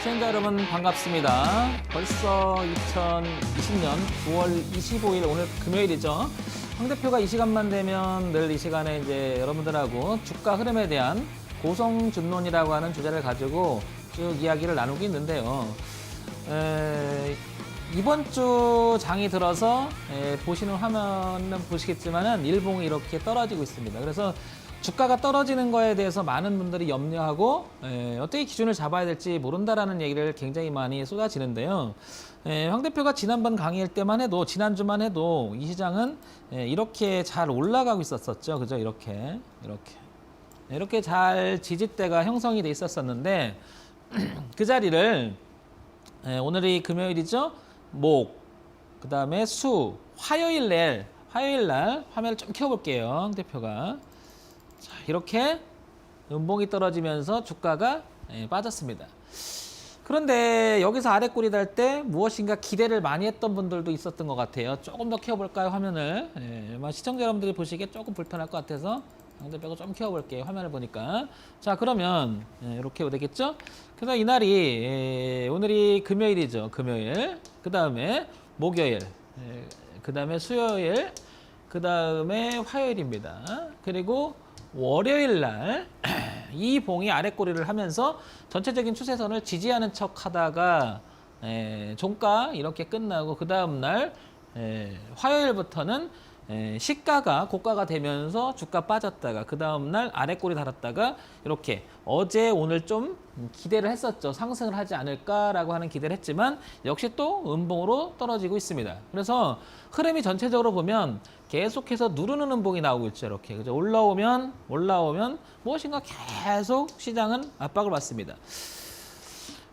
시청자 여러분 반갑습니다. 벌써 2020년 9월 25일 오늘 금요일이죠. 황 대표가 이 시간만 되면 늘 이 시간에 이제 여러분들하고 주가 흐름에 대한 고성준론이라고 하는 주제를 가지고 쭉 이야기를 나누고 있는데요. 이번 주 장이 들어서 보시는 화면은 보시겠지만은 일봉이 이렇게 떨어지고 있습니다. 그래서 주가가 떨어지는 거에 대해서 많은 분들이 염려하고 어떻게 기준을 잡아야 될지 모른다라는 얘기를 굉장히 많이 쏟아지는데요. 황 대표가 지난번 강의할 때만 해도 지난주만 해도 이 시장은 이렇게 잘 올라가고 있었죠. 그죠? 이렇게 잘 지지대가 형성이 돼 있었었는데 그 자리를 오늘이 금요일이죠. 목, 그 다음에 수, 화요일 날 화면을 좀 켜볼게요. 황 대표가. 자, 이렇게 음봉이 떨어지면서 주가가 빠졌습니다. 그런데 여기서 아래 꼬리 달 때 무엇인가 기대를 많이 했던 분들도 있었던 것 같아요. 조금 더 켜볼까요, 화면을? 시청자 여러분들이 보시기에 조금 불편할 것 같아서 황 대표가 좀 켜볼게요, 화면을 보니까. 자, 그러면 이렇게 되겠죠? 그래서 이날이 오늘이 금요일이죠, 금요일. 그 다음에 목요일, 그 다음에 수요일, 그 다음에 화요일입니다. 그리고 월요일 날 이 봉이 아래 꼬리를 하면서 전체적인 추세선을 지지하는 척 하다가 종가 이렇게 끝나고 그 다음 날 화요일부터는 시가가 고가가 되면서 주가 빠졌다가 그 다음 날 아래 꼬리 달았다가 이렇게 어제 오늘 좀 기대를 했었죠. 상승을 하지 않을까라고 하는 기대를 했지만 역시 또 음봉으로 떨어지고 있습니다. 그래서 흐름이 전체적으로 보면 계속해서 누르는 음봉이 나오고 있죠. 이렇게 그죠? 올라오면 무엇인가 계속 시장은 압박을 받습니다.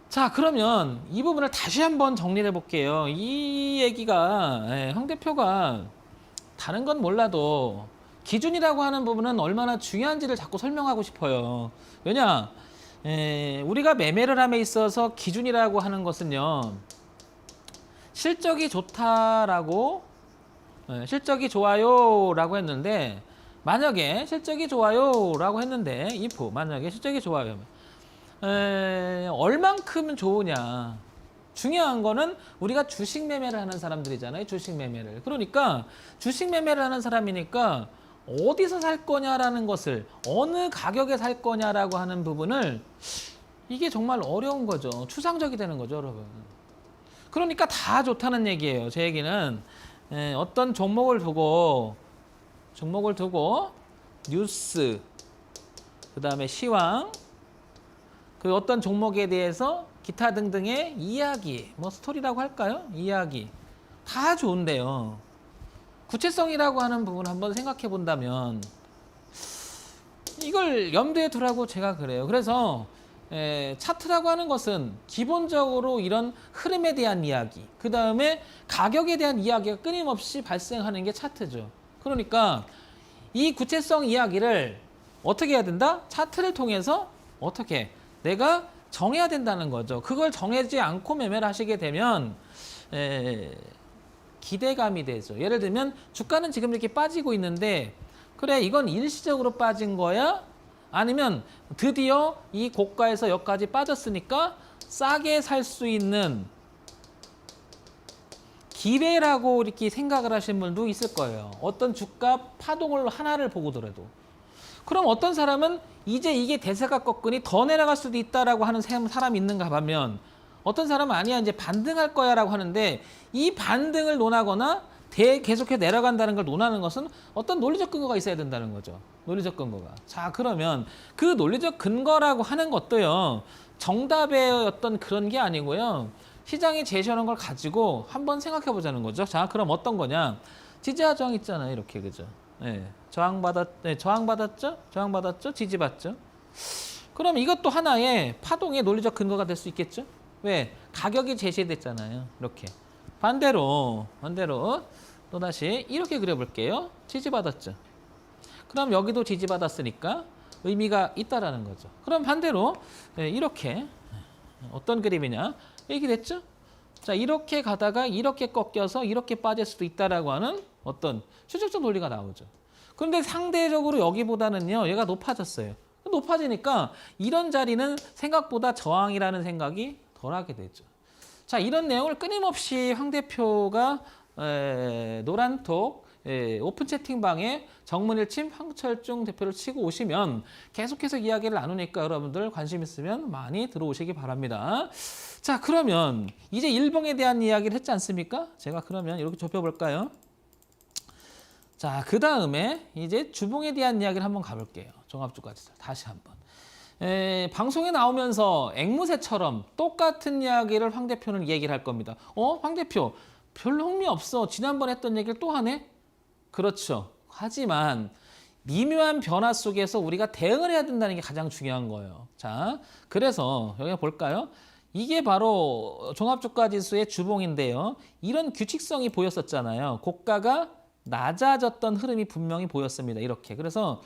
자, 그러면 이 부분을 다시 한번 정리를 해볼게요. 이 얘기가 황 대표가 다른 건 몰라도 기준이라고 하는 부분은 얼마나 중요한지를 자꾸 설명하고 싶어요. 왜냐? 우리가 매매를 함에 있어서 기준이라고 하는 것은요. 실적이 좋다라고 실적이 좋아요라고 했는데 만약에 실적이 좋아요라고 했는데 if 만약에 실적이 좋아요 얼만큼 좋으냐. 중요한 거는 우리가 주식 매매를 하는 사람들이잖아요. 주식 매매를. 그러니까 주식 매매를 하는 사람이니까 어디서 살 거냐라는 것을 어느 가격에 살 거냐라고 하는 부분을 이게 정말 어려운 거죠. 추상적이 되는 거죠, 여러분. 그러니까 다 좋다는 얘기예요. 제 얘기는 어떤 종목을 두고 뉴스, 그 다음에 시황, 그 어떤 종목에 대해서 기타 등등의 이야기, 뭐 스토리라고 할까요? 이야기 다 좋은데요. 구체성이라고 하는 부분 한번 생각해 본다면 이걸 염두에 두라고 제가 그래요. 그래서 차트라고 하는 것은 기본적으로 이런 흐름에 대한 이야기, 그 다음에 가격에 대한 이야기가 끊임없이 발생하는 게 차트죠. 그러니까 이 구체성 이야기를 어떻게 해야 된다? 차트를 통해서 어떻게 내가 정해야 된다는 거죠. 그걸 정해지 않고 매매를 하시게 되면 기대감이 되죠. 예를 들면 주가는 지금 이렇게 빠지고 있는데 그래 이건 일시적으로 빠진 거야? 아니면 드디어 이 고가에서 여기까지 빠졌으니까 싸게 살 수 있는 기회라고 이렇게 생각을 하시는 분도 있을 거예요. 어떤 주가 파동을 하나를 보고더라도. 그럼 어떤 사람은 이제 이게 대세가 꺾으니 더 내려갈 수도 있다라고 하는 사람이 있는가 하면 어떤 사람은 아니야 이제 반등할 거야 라고 하는데 이 반등을 논하거나 계속해서 내려간다는 걸 논하는 것은 어떤 논리적 근거가 있어야 된다는 거죠. 논리적 근거가. 자, 그러면 그 논리적 근거라고 하는 것도요. 정답의 어떤 그런 게 아니고요. 시장이 제시하는 걸 가지고 한번 생각해 보자는 거죠. 자, 그럼 어떤 거냐. 지지와 저항 있잖아요. 이렇게 그죠. 저항받았죠? 지지받죠? 그럼 이것도 하나의 파동의 논리적 근거가 될 수 있겠죠? 왜? 가격이 제시됐잖아요. 이렇게. 반대로 또다시 이렇게 그려볼게요. 지지받았죠? 그럼 여기도 지지받았으니까 의미가 있다라는 거죠. 그럼 반대로 이렇게 어떤 그림이냐? 이렇게 됐죠? 자, 이렇게 가다가 이렇게 꺾여서 이렇게 빠질 수도 있다라고 하는 어떤 추측적 논리가 나오죠. 그런데 상대적으로 여기보다는요, 얘가 높아졌어요. 높아지니까 이런 자리는 생각보다 저항이라는 생각이 덜하게 되죠. 자, 이런 내용을 끊임없이 황 대표가 노란톡 오픈 채팅방에 정문일침 황철중 대표를 치고 오시면 계속해서 이야기를 나누니까 여러분들 관심 있으면 많이 들어오시기 바랍니다. 자, 그러면 이제 일봉에 대한 이야기를 했지 않습니까? 제가 그러면 이렇게 좁혀볼까요? 자, 그 다음에 이제 주봉에 대한 이야기를 한번 가볼게요. 종합주가지수 다시 한번. 방송에 나오면서 앵무새처럼 똑같은 이야기를 황 대표는 얘기를 할 겁니다. 황 대표 별로 흥미없어. 지난번 했던 얘기를 또 하네? 그렇죠. 하지만 미묘한 변화 속에서 우리가 대응을 해야 된다는 게 가장 중요한 거예요. 자, 그래서 여기 볼까요? 이게 바로 종합주가지수의 주봉인데요. 이런 규칙성이 보였었잖아요. 고가가 낮아졌던 흐름이 분명히 보였습니다. 이렇게. 그래서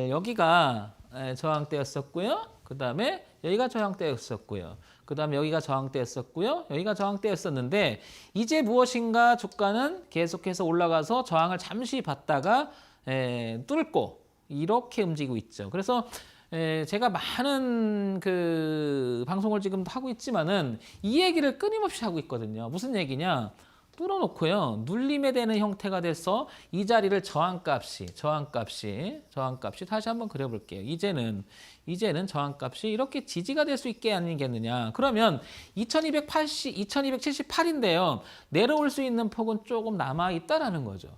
여기가 저항대였었고요. 그 다음에 여기가 저항대였었고요. 그 다음에 여기가 저항대였었고요. 여기가 저항대였었는데 이제 무엇인가 주가는 계속해서 올라가서 저항을 잠시 받다가 뚫고 이렇게 움직이고 있죠. 그래서 제가 많은 그 방송을 지금 하고 있지만은 이 얘기를 끊임없이 하고 있거든요. 무슨 얘기냐? 뚫어놓고요. 눌림에 대는 형태가 돼서 이 자리를 저항값이 다시 한번 그려볼게요. 이제는 저항값이 이렇게 지지가 될 수 있게 아니겠느냐. 그러면 2278인데요. 내려올 수 있는 폭은 조금 남아있다라는 거죠.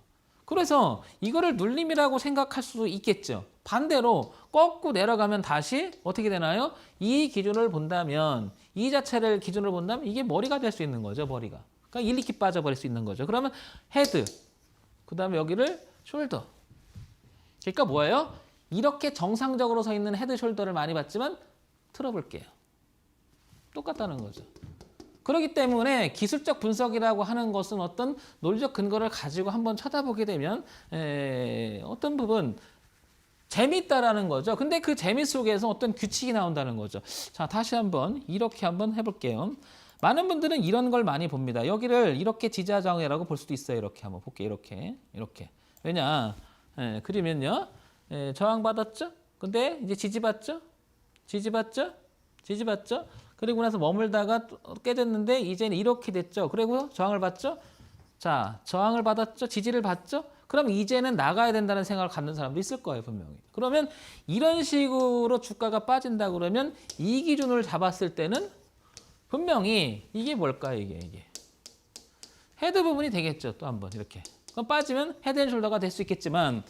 그래서 이거를 눌림이라고 생각할 수도 있겠죠. 반대로 꺾고 내려가면 다시 어떻게 되나요? 이 기준을 본다면, 이 자체를 기준으로 본다면 이게 머리가 될 수 있는 거죠. 머리가. 그러니까 1, 2기 빠져버릴 수 있는 거죠. 그러면 헤드, 그 다음에 여기를 숄더. 그러니까 뭐예요? 이렇게 정상적으로 서 있는 헤드, 숄더를 많이 봤지만 틀어볼게요. 똑같다는 거죠. 그렇기 때문에 기술적 분석이라고 하는 것은 어떤 논리적 근거를 가지고 한번 쳐다보게 되면 어떤 부분 재미있다라는 거죠. 근데 그 재미 속에서 어떤 규칙이 나온다는 거죠. 자, 다시 한번 이렇게 한번 해볼게요. 많은 분들은 이런 걸 많이 봅니다. 여기를 이렇게 지지하장이라고 볼 수도 있어요. 이렇게 한번 볼게요. 이렇게. 왜냐? 그러면요. 저항받았죠? 근데 이제 지지받죠? 그리고 나서 머물다가 깨졌는데 이제는 이렇게 됐죠. 그리고 저항을 받죠? 자, 저항을 받았죠? 지지를 받죠? 그럼 이제는 나가야 된다는 생각을 갖는 사람도 있을 거예요, 분명히. 그러면 이런 식으로 주가가 빠진다 그러면 이 기준을 잡았을 때는 분명히 이게 뭘까요, 이게. 헤드 부분이 되겠죠, 또 한번 이렇게. 그럼 빠지면 헤드앤숄더가 될 수 있겠지만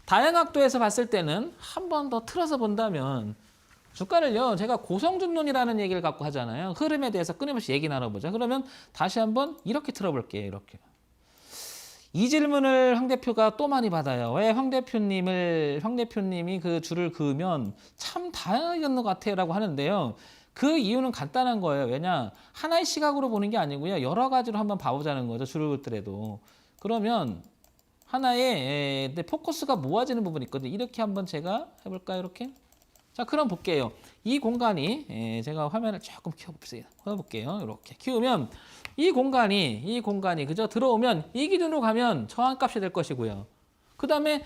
다양각도에서 봤을 때는 한 번 더 틀어서 본다면 주가를요, 제가 고성준론이라는 얘기를 갖고 하잖아요. 흐름에 대해서 끊임없이 얘기 나눠보자. 그러면 다시 한번 이렇게 틀어볼게요, 이렇게. 이 질문을 황 대표가 또 많이 받아요. 왜 황 대표님이 그 줄을 그으면 참 다양하겠는 것 같아요 라고 하는데요. 그 이유는 간단한 거예요. 왜냐? 하나의 시각으로 보는 게 아니고요. 여러 가지로 한번 봐보자는 거죠. 줄을 긋더라도. 그러면 하나의 포커스가 모아지는 부분이 있거든요. 이렇게 한번 제가 해볼까요? 이렇게. 자, 그럼 볼게요. 이 공간이 제가 화면을 조금 키워볼게요. 이렇게 키우면 이 공간이 그죠? 들어오면 이 기준으로 가면 저항값이 될 것이고요. 그 다음에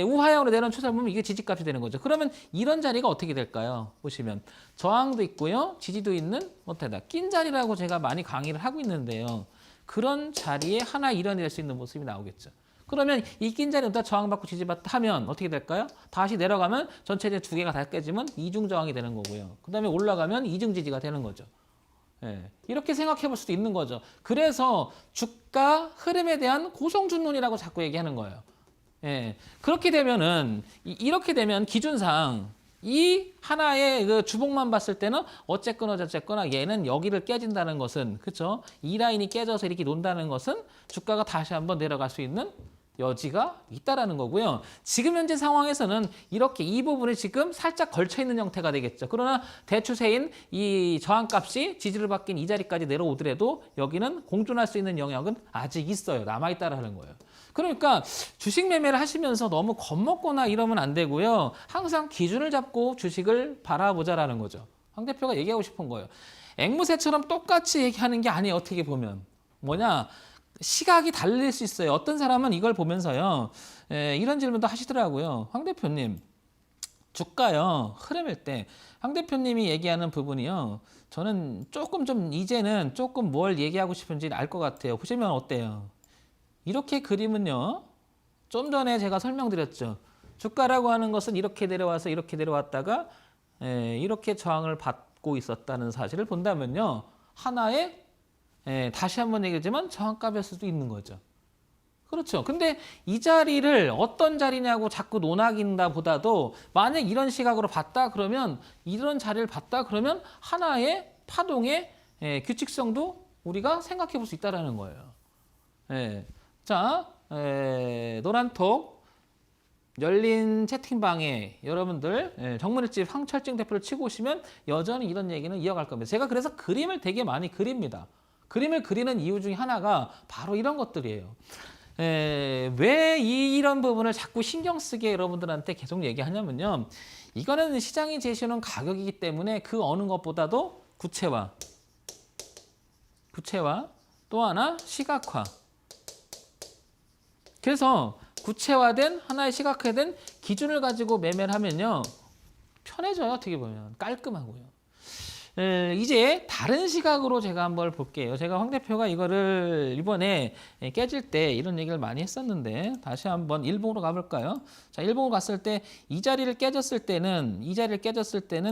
우하향으로 내려온 추세를 보면 이게 지지값이 되는 거죠. 그러면 이런 자리가 어떻게 될까요? 보시면 저항도 있고요. 지지도 있는 어때다 낀 자리라고 제가 많이 강의를 하고 있는데요. 그런 자리에 하나 일원이 될 수 있는 모습이 나오겠죠. 그러면 이 낀 자리는 다 저항받고 지지받다 하면 어떻게 될까요? 다시 내려가면 전체적으로 두 개가 다 깨지면 이중 저항이 되는 거고요. 그 다음에 올라가면 이중 지지가 되는 거죠. 이렇게 생각해 볼 수도 있는 거죠. 그래서 주가 흐름에 대한 고성준론이라고 자꾸 얘기하는 거예요. 그렇게 되면은 이렇게 되면 기준상 이 하나의 그 주봉만 봤을 때는 어쨌거나 얘는 여기를 깨진다는 것은 그렇죠? 이 라인이 깨져서 이렇게 논다는 것은 주가가 다시 한번 내려갈 수 있는 여지가 있다라는 거고요. 지금 현재 상황에서는 이렇게 이 부분이 지금 살짝 걸쳐 있는 형태가 되겠죠. 그러나 대추세인 이 저항값이 지지를 받긴 이 자리까지 내려오더라도 여기는 공존할 수 있는 영역은 아직 있어요. 남아 있다라는 거예요. 그러니까 주식 매매를 하시면서 너무 겁먹거나 이러면 안 되고요. 항상 기준을 잡고 주식을 바라보자라는 거죠. 황 대표가 얘기하고 싶은 거예요. 앵무새처럼 똑같이 얘기하는 게 아니에요. 어떻게 보면. 뭐냐. 시각이 달릴 수 있어요. 어떤 사람은 이걸 보면서요. 이런 질문도 하시더라고요. 황 대표님. 주가요 흐름일 때 황 대표님이 얘기하는 부분이요. 저는 조금 좀 이제는 조금 뭘 얘기하고 싶은지 알 것 같아요. 보시면 어때요? 이렇게 그림은요. 좀 전에 제가 설명드렸죠. 주가라고 하는 것은 이렇게 내려와서 이렇게 내려왔다가 이렇게 저항을 받고 있었다는 사실을 본다면요. 하나의 다시 한번 얘기하지만 저항값일 수도 있는 거죠. 그렇죠. 근데 이 자리를 어떤 자리냐고 자꾸 논하긴다 보다도 만약 이런 시각으로 봤다 그러면 이런 자리를 봤다 그러면 하나의 파동의 규칙성도 우리가 생각해 볼 수 있다는 거예요. 자, 노란톡 열린 채팅방에 여러분들 정문일집 황철증 대표를 치고 오시면 여전히 이런 얘기는 이어갈 겁니다. 제가 그래서 그림을 되게 많이 그립니다. 그림을 그리는 이유 중에 하나가 바로 이런 것들이에요. 왜 이런 부분을 자꾸 신경 쓰게 여러분들한테 계속 얘기하냐면요. 이거는 시장이 제시하는 가격이기 때문에 그 어느 것보다도 구체화 또 하나 시각화. 그래서 구체화된 하나의 시각화된 기준을 가지고 매매를 하면요. 편해져요. 어떻게 보면 깔끔하고요. 이제 다른 시각으로 제가 한번 볼게요. 제가 황 대표가 이거를 이번에 깨질 때 이런 얘기를 많이 했었는데 다시 한번 일봉으로 가볼까요? 자, 일봉으로 갔을 때 이 자리를 깨졌을 때는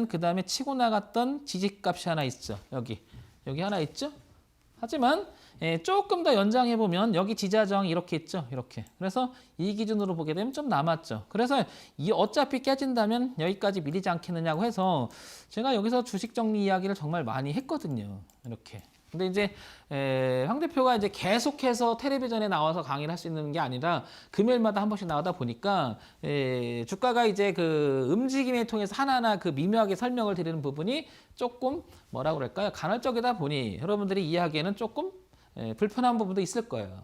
그 다음에 치고 나갔던 지지값이 하나 있죠. 여기 하나 있죠. 하지만 조금 더 연장해 보면 여기 지지하 저항이 이렇게 있죠. 이렇게. 그래서 이 기준으로 보게 되면 좀 남았죠. 그래서 이 어차피 깨진다면 여기까지 밀리지 않겠느냐고 해서 제가 여기서 주식 정리 이야기를 정말 많이 했거든요. 이렇게. 근데 이제 황 대표가 이제 계속해서 텔레비전에 나와서 강의를 할 수 있는 게 아니라 금요일마다 한 번씩 나오다 보니까 주가가 이제 그 움직임에 통해서 하나하나 그 미묘하게 설명을 드리는 부분이 조금 뭐라고 그럴까요? 간헐적이다 보니 여러분들이 이해하기에는 조금 불편한 부분도 있을 거예요.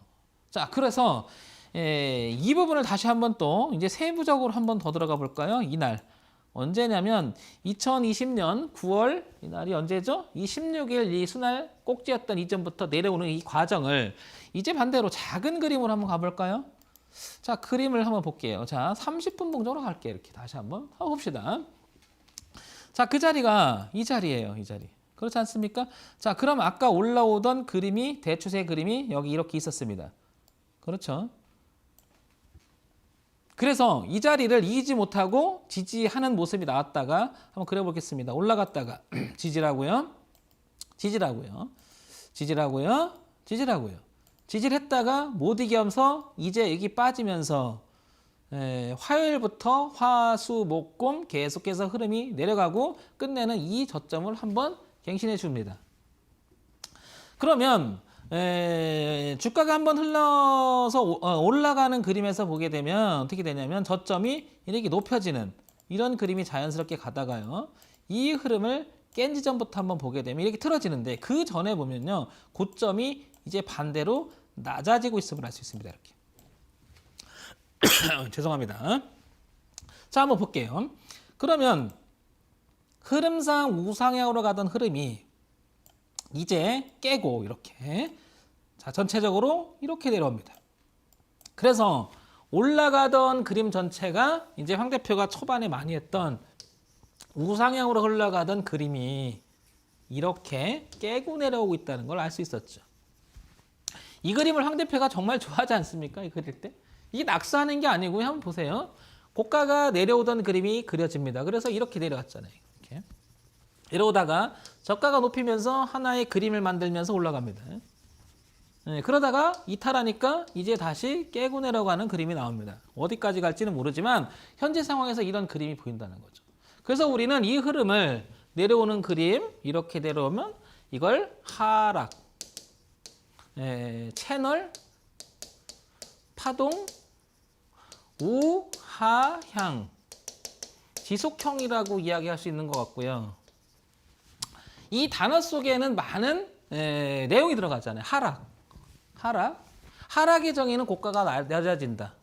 자, 그래서 이 부분을 다시 한번 또 이제 세부적으로 한번 더 들어가 볼까요? 이날 언제냐면 2020년 9월 이날이 언제죠? 이 16일 이 순날 꼭지였던 이전부터 내려오는 이 과정을 이제 반대로 작은 그림으로 한번 가볼까요? 자, 그림을 한번 볼게요. 자, 30분 봉적으로 갈게요. 이렇게 다시 한번 해봅시다. 자, 그 자리가 이 자리예요. 이 자리. 그렇지 않습니까? 자, 그럼 아까 올라오던 그림이 대추세 그림이 여기 이렇게 있었습니다. 그렇죠? 그래서 이 자리를 이기지 못하고 지지하는 모습이 나왔다가 한번 그려보겠습니다. 올라갔다가 지지라고요. 지지를 했다가 못 이겨서 이제 여기 빠지면서 화요일부터 화수목금 계속해서 흐름이 내려가고 끝내는 이 저점을 한번 갱신해 줍니다. 그러면 주가가 한번 흘러서 올라가는 그림에서 보게 되면 어떻게 되냐면 저점이 이렇게 높여지는 이런 그림이 자연스럽게 가다가요. 이 흐름을 깬 지점부터 한번 보게 되면 이렇게 틀어지는데 그 전에 보면요. 고점이 이제 반대로 낮아지고 있음을 알 수 있습니다. 이렇게. 죄송합니다. 자, 한번 볼게요. 그러면 흐름상 우상향으로 가던 흐름이 이제 깨고 이렇게 자 전체적으로 이렇게 내려옵니다. 그래서 올라가던 그림 전체가 이제 황 대표가 초반에 많이 했던 우상향으로 흘러가던 그림이 이렇게 깨고 내려오고 있다는 걸 알 수 있었죠. 이 그림을 황 대표가 정말 좋아하지 않습니까? 이 그릴 때. 이게 낙서하는 게 아니고요. 한번 보세요. 고가가 내려오던 그림이 그려집니다. 그래서 이렇게 내려갔잖아요. 이렇게. 이러다가 저가가 높이면서 하나의 그림을 만들면서 올라갑니다. 그러다가 이탈하니까 이제 다시 깨고 내려가는 그림이 나옵니다. 어디까지 갈지는 모르지만 현재 상황에서 이런 그림이 보인다는 거죠. 그래서 우리는 이 흐름을 내려오는 그림 이렇게 내려오면 이걸 하락, 채널, 파동, 우하향, 지속형이라고 이야기할 수 있는 것 같고요. 이 단어 속에는 많은 내용이 들어가잖아요. 하락의 정의는 고가가 낮아진다.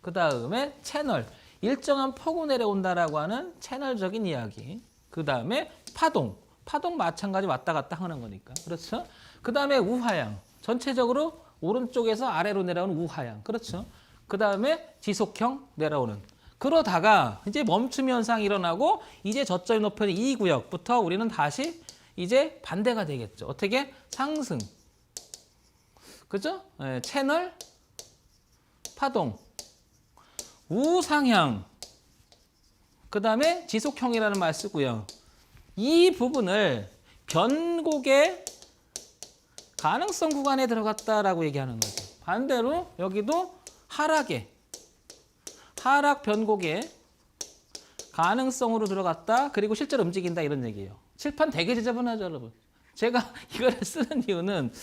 그 다음에 채널, 일정한 폭우 내려온다라고 하는 채널적인 이야기. 그 다음에 파동 마찬가지 왔다 갔다 하는 거니까. 그렇죠? 그 다음에 우하향, 전체적으로 오른쪽에서 아래로 내려오는 우하향. 그렇죠? 그 다음에 지속형 내려오는. 그러다가 이제 멈춤 현상이 일어나고 이제 저점이 높은 이 구역부터 우리는 다시 이제 반대가 되겠죠. 어떻게? 상승. 그죠? 네, 채널 파동. 우상향. 그 다음에 지속형이라는 말 쓰고요. 이 부분을 변곡의 가능성 구간에 들어갔다라고 얘기하는 거죠. 반대로 여기도 하락 변곡의 가능성으로 들어갔다. 그리고 실제로 움직인다 이런 얘기예요. 칠판 되게 지저분하죠, 여러분. 제가 이거를 쓰는 이유는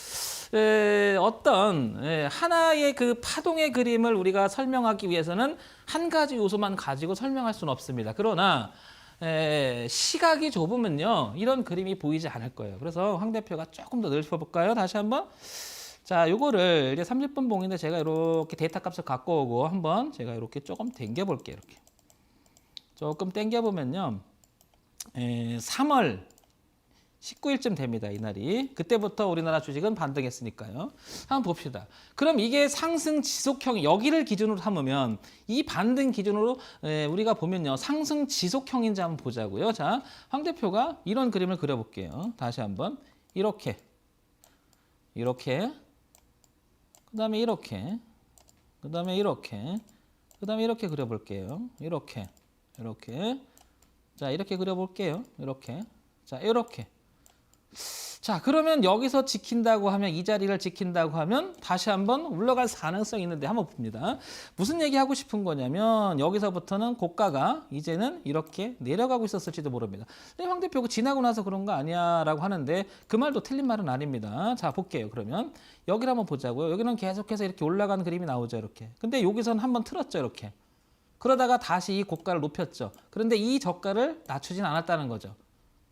어떤 하나의 그 파동의 그림을 우리가 설명하기 위해서는 한 가지 요소만 가지고 설명할 수는 없습니다. 그러나 시각이 좁으면요 이런 그림이 보이지 않을 거예요. 그래서 황 대표가 조금 더 넓혀볼까요? 다시 한번. 자, 요거를 이제 30분 봉인데 제가 이렇게 데이터 값을 갖고 오고 한번 제가 이렇게 조금 당겨볼게요. 이렇게 조금 당겨보면요 3월 19일쯤 됩니다. 이날이. 그때부터 우리나라 주식은 반등했으니까요. 한번 봅시다. 그럼 이게 상승 지속형 여기를 기준으로 삼으면 이 반등 기준으로 우리가 보면요. 상승 지속형인지 한번 보자고요. 자, 황 대표가 이런 그림을 그려볼게요. 다시 한번. 이렇게. 그 다음에 이렇게. 그 다음에 이렇게. 그 다음에 이렇게 그려볼게요. 이렇게. 자, 이렇게 그려볼게요. 이렇게. 자, 이렇게. 자, 그러면 여기서 지킨다고 하면 이 자리를 지킨다고 하면 다시 한번 올라갈 가능성이 있는데 한번 봅니다. 무슨 얘기하고 싶은 거냐면 여기서부터는 고가가 이제는 이렇게 내려가고 있었을지도 모릅니다. 근데 황 대표가 지나고 나서 그런 거 아니야 라고 하는데 그 말도 틀린 말은 아닙니다. 자, 볼게요. 그러면 여기를 한번 보자고요. 여기는 계속해서 이렇게 올라가는 그림이 나오죠. 이렇게. 근데 여기서는 한번 틀었죠. 이렇게. 그러다가 다시 이 고가를 높였죠. 그런데 이 저가를 낮추진 않았다는 거죠.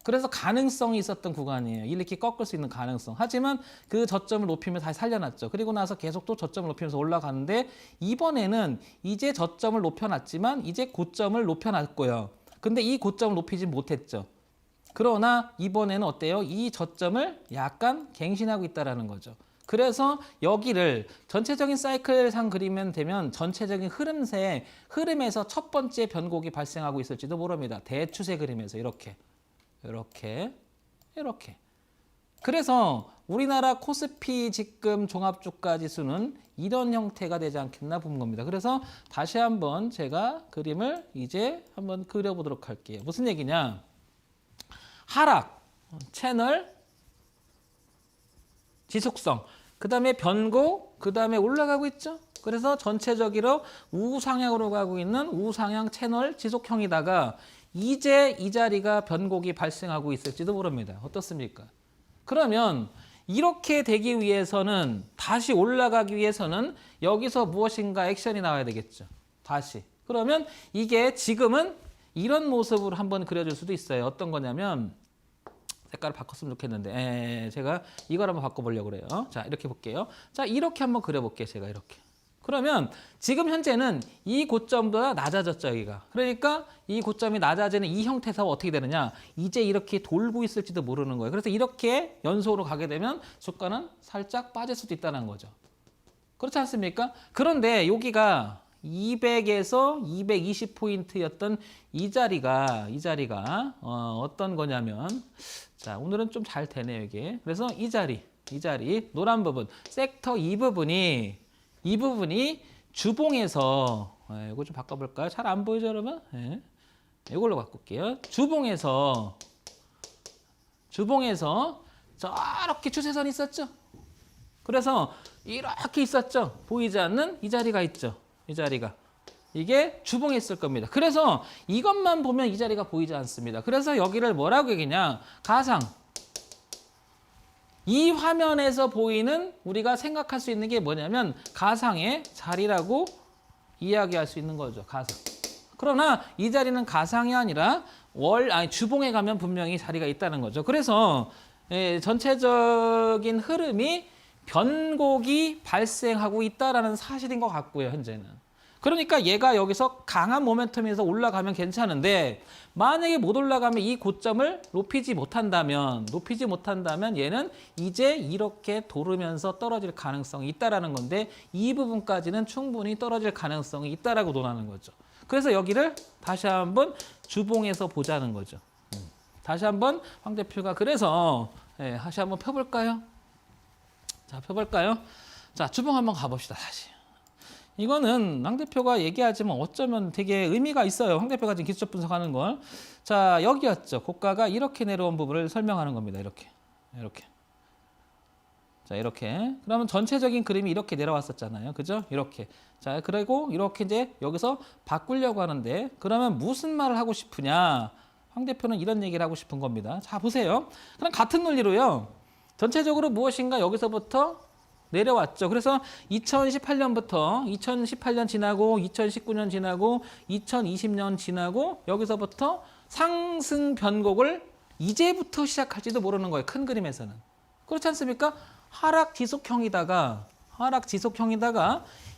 그래서 가능성이 있었던 구간이에요. 이렇게 꺾을 수 있는 가능성. 하지만 그 저점을 높이면서 다시 살려놨죠. 그리고 나서 계속 또 저점을 높이면서 올라가는데 이번에는 이제 저점을 높여놨지만 이제 고점을 높여놨고요. 근데 이 고점을 높이지 못했죠. 그러나 이번에는 어때요? 이 저점을 약간 갱신하고 있다는 거죠. 그래서 여기를 전체적인 사이클상 그리면 되면 전체적인 흐름에서 첫 번째 변곡이 발생하고 있을지도 모릅니다. 대추세 그림에서 이렇게. 그래서 우리나라 코스피 지금 종합주가 지수는 이런 형태가 되지 않겠나 보는 겁니다. 그래서 다시 한번 제가 그림을 이제 한번 그려보도록 할게요. 무슨 얘기냐? 하락, 채널, 지속성, 그 다음에 변곡, 그 다음에 올라가고 있죠? 그래서 전체적으로 우상향으로 가고 있는 우상향 채널 지속형이다가 이제 이 자리가 변곡이 발생하고 있을지도 모릅니다. 어떻습니까? 그러면 이렇게 되기 위해서는 다시 올라가기 위해서는 여기서 무엇인가 액션이 나와야 되겠죠. 다시. 그러면 이게 지금은 이런 모습으로 한번 그려줄 수도 있어요. 어떤 거냐면 색깔을 바꿨으면 좋겠는데 제가 이걸 한번 바꿔보려고 그래요. 자, 이렇게 볼게요. 자, 이렇게 한번 그려볼게요. 제가 이렇게. 그러면 지금 현재는 이 고점보다 낮아졌죠, 여기가. 그러니까 이 고점이 낮아지는 이 형태에서 어떻게 되느냐? 이제 이렇게 돌고 있을지도 모르는 거예요. 그래서 이렇게 연속으로 가게 되면 주가는 살짝 빠질 수도 있다는 거죠. 그렇지 않습니까? 그런데 여기가 200에서 220포인트였던 이 자리가 어떤 거냐면 자, 오늘은 좀 잘 되네요, 이게. 그래서 이 자리 노란 부분, 섹터 이 부분이 주봉에서 이거 좀 바꿔볼까요? 잘 안 보이죠, 여러분? 네. 이걸로 바꿀게요. 주봉에서 저렇게 추세선이 있었죠? 그래서 이렇게 있었죠? 보이지 않는 이 자리가 있죠? 이 자리가. 이게 주봉에 있을 겁니다. 그래서 이것만 보면 이 자리가 보이지 않습니다. 그래서 여기를 뭐라고 얘기냐? 가상. 이 화면에서 보이는 우리가 생각할 수 있는 게 뭐냐면 가상의 자리라고 이야기할 수 있는 거죠. 가상. 그러나 이 자리는 가상이 아니라 주봉에 가면 분명히 자리가 있다는 거죠. 그래서 전체적인 흐름이 변곡이 발생하고 있다는 사실인 것 같고요. 현재는. 그러니까 얘가 여기서 강한 모멘텀에서 올라가면 괜찮은데 만약에 못 올라가면 이 고점을 높이지 못한다면 얘는 이제 이렇게 도르면서 떨어질 가능성이 있다라는 건데 이 부분까지는 충분히 떨어질 가능성이 있다라고 논하는 거죠. 그래서 여기를 다시 한번 주봉에서 보자는 거죠. 다시 한번 황 대표가 그래서 다시 한번 펴볼까요? 자, 펴볼까요? 자, 주봉 한번 가봅시다. 다시. 이거는 황 대표가 얘기하지만 어쩌면 되게 의미가 있어요. 황 대표가 지금 기술적 분석하는 걸. 자, 여기였죠. 고가가 이렇게 내려온 부분을 설명하는 겁니다. 이렇게. 자, 이렇게. 그러면 전체적인 그림이 이렇게 내려왔었잖아요. 그죠? 이렇게. 자, 그리고 이렇게 이제 여기서 바꾸려고 하는데, 그러면 무슨 말을 하고 싶으냐? 황 대표는 이런 얘기를 하고 싶은 겁니다. 자, 보세요. 그럼 같은 논리로요. 전체적으로 무엇인가 여기서부터 내려왔죠. 그래서 2018년부터 2018년 지나고 2019년 지나고 2020년 지나고 여기서부터 상승 변곡을 이제부터 시작할지도 모르는 거예요. 큰 그림에서는. 그렇지 않습니까? 하락 지속형이다가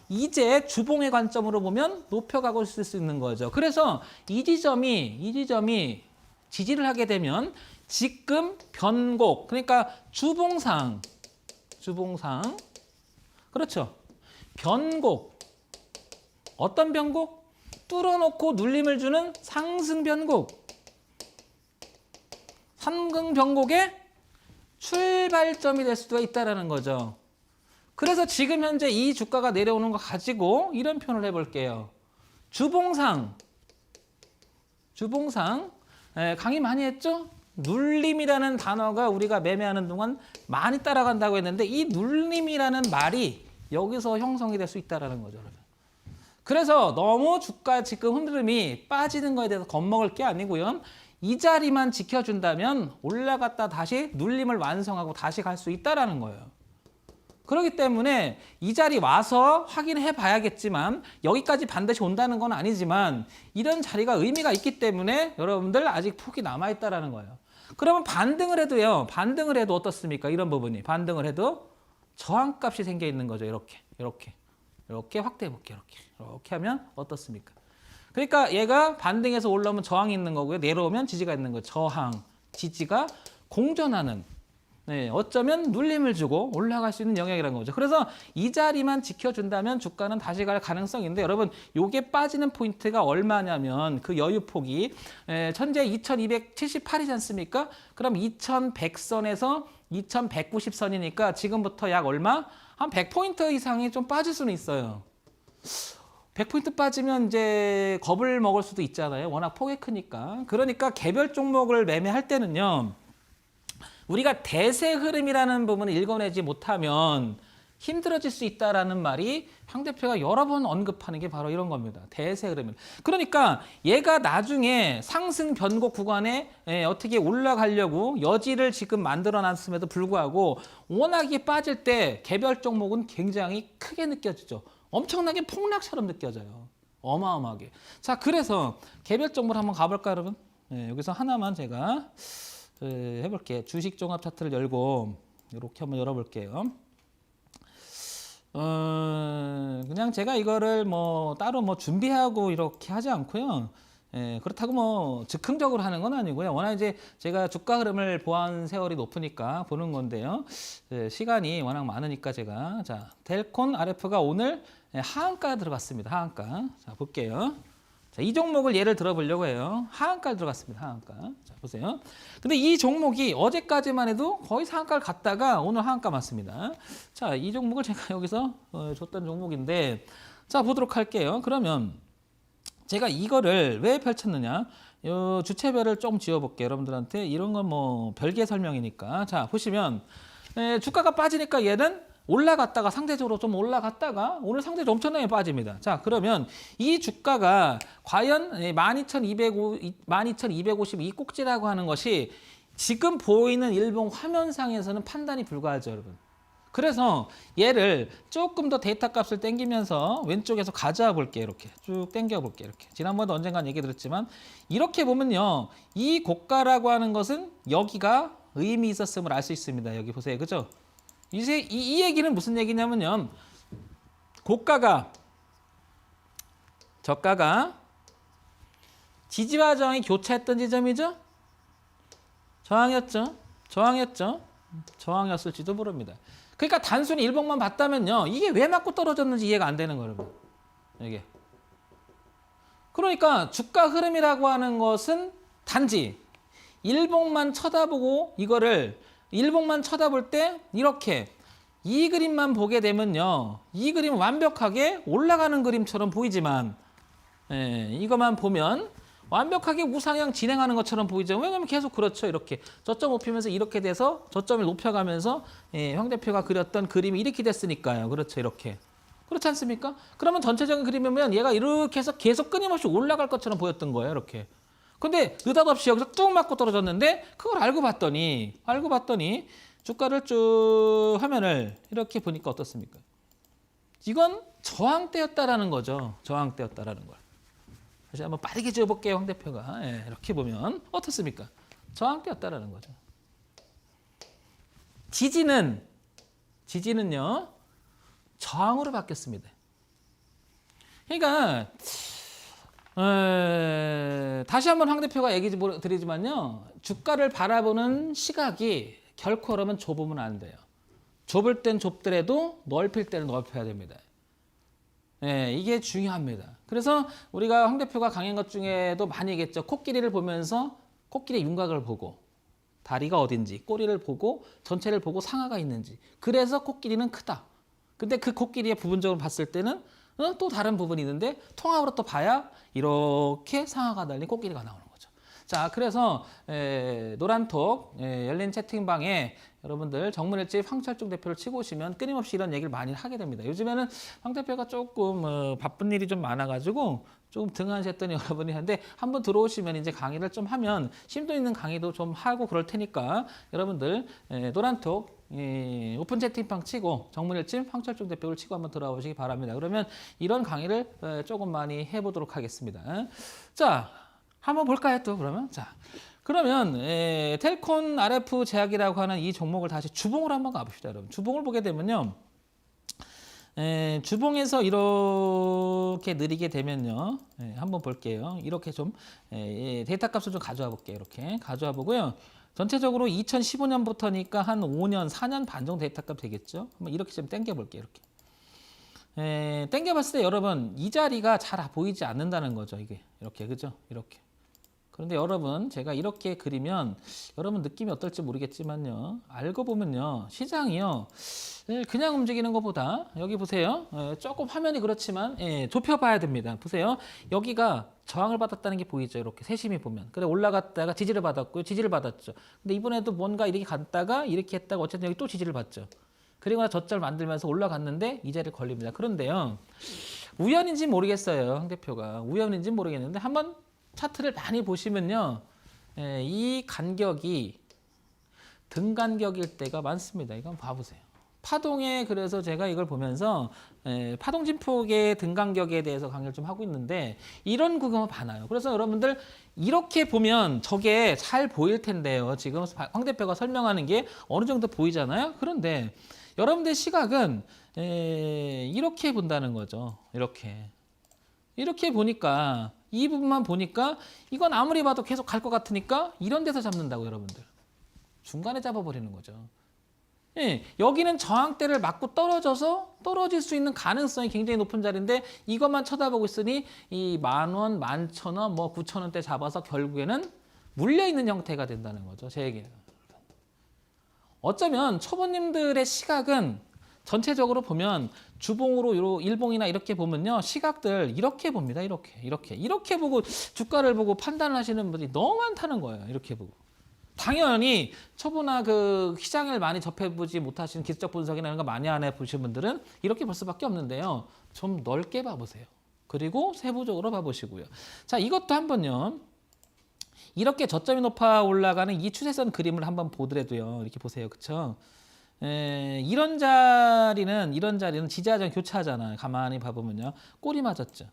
이제 주봉의 관점으로 보면 높여가고 있을 수 있는 거죠. 그래서 이 지점이 지지를 하게 되면 지금 변곡, 그러니까 주봉상 그렇죠. 변곡, 어떤 변곡? 뚫어놓고 눌림을 주는 상승 변곡, 상승 변곡의 출발점이 될 수도 있다는 거죠. 그래서 지금 현재 이 주가가 내려오는 거 가지고 이런 표현을 해볼게요. 주봉상 강의 많이 했죠? 눌림이라는 단어가 우리가 매매하는 동안 많이 따라간다고 했는데 이 눌림이라는 말이 여기서 형성이 될 수 있다는 거죠. 그래서 너무 주가 지금 흐름이 빠지는 거에 대해서 겁먹을 게 아니고요. 이 자리만 지켜준다면 올라갔다 다시 눌림을 완성하고 다시 갈 수 있다는 거예요. 그렇기 때문에 이 자리 와서 확인해 봐야겠지만 여기까지 반드시 온다는 건 아니지만 이런 자리가 의미가 있기 때문에 여러분들 아직 폭이 남아있다는 거예요. 그러면 반등을 해도요. 반등을 해도 어떻습니까? 이런 부분이 반등을 해도 저항값이 생겨 있는 거죠. 이렇게 확대해 볼게요. 이렇게 하면 어떻습니까? 그러니까 얘가 반등해서 올라오면 저항이 있는 거고요. 내려오면 지지가 있는 거예요. 저항, 지지가 공존하는, 어쩌면 눌림을 주고 올라갈 수 있는 영역이라는 거죠. 그래서 이 자리만 지켜준다면 주가는 다시 갈 가능성이 있는데 여러분 요게 빠지는 포인트가 얼마냐면 그 여유폭이 현재 2278이지 않습니까? 그럼 2100선에서 2190선이니까 지금부터 약 얼마? 한 100포인트 이상이 좀 빠질 수는 있어요. 100포인트 빠지면 이제 겁을 먹을 수도 있잖아요. 워낙 폭이 크니까. 그러니까 개별 종목을 매매할 때는요. 우리가 대세 흐름이라는 부분을 읽어내지 못하면 힘들어질 수 있다라는 말이 황 대표가 여러 번 언급하는 게 바로 이런 겁니다. 대세 흐름. 그러니까 얘가 나중에 상승 변곡 구간에 어떻게 올라가려고 여지를 지금 만들어 놨음에도 불구하고 워낙에 빠질 때 개별 종목은 굉장히 크게 느껴지죠. 엄청나게 폭락처럼 느껴져요. 어마어마하게. 자, 그래서 개별 종목을 한번 가볼까요, 여러분? 여기서 하나만 제가 해볼게요. 주식 종합 차트를 열고 이렇게 한번 열어볼게요. 그냥 제가 이거를 뭐 따로 뭐 준비하고 이렇게 하지 않고요. 그렇다고 뭐 즉흥적으로 하는 건 아니고요. 워낙 이제 제가 주가 흐름을 보한 세월이 높으니까 보는 건데요. 시간이 워낙 많으니까 제가 자 델콘 RF가 오늘 하한가 들어갔습니다. 하한가. 자 볼게요. 자, 이 종목을 예를 들어보려고 해요. 하한가 들어갔습니다. 하한가. 자, 보세요. 근데 이 종목이 어제까지만 해도 거의 상한가를 갔다가 오늘 하한가 맞습니다. 자, 이 종목을 제가 여기서 줬던 종목인데 자, 보도록 할게요. 그러면 제가 이거를 왜 펼쳤느냐? 요 주체별을 좀 지어볼게요. 여러분들한테 이런 건 뭐 별개 설명이니까. 자, 보시면 주가가 빠지니까 얘는 올라갔다가 상대적으로 좀 올라갔다가 오늘 상대적으로 엄청나게 빠집니다. 자, 그러면 이 주가가 과연 12,250이 꼭지라고 하는 것이 지금 보이는 일봉 화면상에서는 판단이 불가하죠, 여러분. 그래서 얘를 조금 더 데이터 값을 땡기면서 왼쪽에서 가져와 볼게요. 이렇게 쭉 땡겨 볼게요. 이렇게 지난번에도 언젠간 얘기 드렸지만 이렇게 보면요. 이 고가라고 하는 것은 여기가 의미 있었음을 알 수 있습니다. 여기 보세요. 그죠? 이제 이 얘기는 무슨 얘기냐면요. 고가가 저가가 지지와 저항이 교차했던 지점이죠. 저항이었죠. 저항이었을지도 모릅니다. 그러니까 단순히 일봉만 봤다면요. 이게 왜 맞고 떨어졌는지 이해가 안 되는 거예요. 여러분. 이게. 그러니까 주가 흐름이라고 하는 것은 단지 일봉만 쳐다보고 이거를 일봉만 쳐다볼 때 이렇게 이 그림만 보게 되면요. 이 그림은 완벽하게 올라가는 그림처럼 보이지만 이것만 보면 완벽하게 우상향 진행하는 것처럼 보이죠. 왜냐면 계속 그렇죠. 이렇게 저점 높이면서 이렇게 돼서 저점을 높여가면서 황 대표가 그렸던 그림이 이렇게 됐으니까요. 그렇죠. 이렇게. 그렇지 않습니까? 그러면 전체적인 그림이면 얘가 이렇게 해서 계속 끊임없이 올라갈 것처럼 보였던 거예요. 이렇게. 근데 느닷없이 여기서 뚝 맞고 떨어졌는데 그걸 알고 봤더니 주가를 쭉 화면을 이렇게 보니까 어떻습니까? 이건 저항대였다라는 거죠. 저항대였다라는 걸. 다시 한번 빠르게 지어볼게요. 황 대표가. 이렇게 보면 어떻습니까? 저항대였다라는 거죠. 지지는요. 저항으로 바뀌었습니다. 그러니까 다시 한번 황 대표가 얘기 드리지만요. 주가를 바라보는 시각이 결코 그러면 좁으면 안 돼요. 좁을 땐 좁더라도 넓힐 때는 넓혀야 됩니다. 이게 중요합니다. 그래서 우리가 황 대표가 강의한 것 중에도 많이 얘기했죠. 코끼리를 보면서 코끼리 윤곽을 보고 다리가 어딘지 꼬리를 보고 전체를 보고 상하가 있는지. 그래서 코끼리는 크다. 근데 그 코끼리의 부분적으로 봤을 때는 또 다른 부분이 있는데 통합으로 또 봐야 이렇게 상하가 달린 코끼리가 나오는 거죠. 자, 그래서 노란톡 열린 채팅방에 여러분들 정문일집 황철중 대표를 치고 오시면 끊임없이 이런 얘기를 많이 하게 됩니다. 요즘에는 황 대표가 조금 바쁜 일이 좀 많아가지고 조금 등한시했더니 여러분이 하는데 한번 들어오시면 이제 강의를 좀 하면 심도 있는 강의도 좀 하고 그럴 테니까 여러분들 노란톡 오픈 채팅방 치고 정문일집 황철중 대표를 치고 한번 들어오시기 바랍니다. 그러면 이런 강의를 조금 많이 해보도록 하겠습니다. 자, 한번 볼까요 또 그러면? 자, 그러면 텔콘 RF 제약이라고 하는 이 종목을 다시 주봉으로 한번 가봅시다. 여러분 주봉을 보게 되면요. 주봉에서 이렇게 느리게 되면요. 한번 볼게요. 이렇게 좀 데이터 값을 좀 가져와 볼게요. 이렇게 가져와 보고요. 전체적으로 2015년부터니까 한 5년, 4년 반 정도 데이터 값 되겠죠. 한번 이렇게 좀 당겨 볼게요. 이렇게. 당겨 봤을 때 여러분 이 자리가 잘 보이지 않는다는 거죠. 이게 이렇게 그죠? 이렇게. 그런데 여러분 제가 이렇게 그리면 여러분 느낌이 어떨지 모르겠지만요. 알고 보면요. 시장이요. 그냥 움직이는 것보다 여기 보세요. 조금 화면이 그렇지만 좁혀봐야 됩니다. 보세요. 여기가 저항을 받았다는 게 보이죠. 이렇게 세심히 보면. 그래 올라갔다가 지지를 받았고요. 지지를 받았죠. 근데 이번에도 뭔가 이렇게 갔다가 이렇게 했다가 어쨌든 여기 또 지지를 받죠. 그리고 나 저점을 만들면서 올라갔는데 이 자리를 걸립니다. 그런데요. 우연인지 모르겠어요. 황 대표가. 우연인지 모르겠는데 한번 차트를 많이 보시면요. 이 간격이 등간격일 때가 많습니다. 이거 한번 봐보세요. 파동에 그래서 제가 이걸 보면서 파동 진폭의 등간격에 대해서 강의를 좀 하고 있는데 이런 구경을 봐놔요. 그래서 여러분들 이렇게 보면 저게 잘 보일 텐데요. 지금 황 대표가 설명하는 게 어느 정도 보이잖아요. 그런데 여러분들 시각은 이렇게 본다는 거죠. 이렇게 보니까 이 부분만 보니까 이건 아무리 봐도 계속 갈 것 같으니까 이런 데서 잡는다고 여러분들. 중간에 잡아버리는 거죠. 여기는 저항대를 맞고 떨어져서 떨어질 수 있는 가능성이 굉장히 높은 자리인데 이것만 쳐다보고 있으니 이 10,000원, 11,000원, 뭐 9,000원대 잡아서 결국에는 물려있는 형태가 된다는 거죠. 제 얘기는. 어쩌면 초보님들의 시각은 전체적으로 보면 주봉으로 일봉이나 이렇게 보면요. 시각들 이렇게 봅니다. 이렇게 보고 주가를 보고 판단을 하시는 분들이 너무 많다는 거예요. 이렇게 보고. 당연히 초보나 그 시장을 많이 접해보지 못하신 기술적 분석이나 이런 거 많이 안 해보신 분들은 이렇게 볼 수밖에 없는데요. 좀 넓게 봐보세요. 그리고 세부적으로 봐보시고요. 자, 이것도 한번요. 이렇게 저점이 높아 올라가는 이 추세선 그림을 한번 보더라도요. 이렇게 보세요. 그쵸? 이런 자리는 지지하잖아요. 교차하잖아요. 가만히 봐보면요. 꼬리 맞았죠.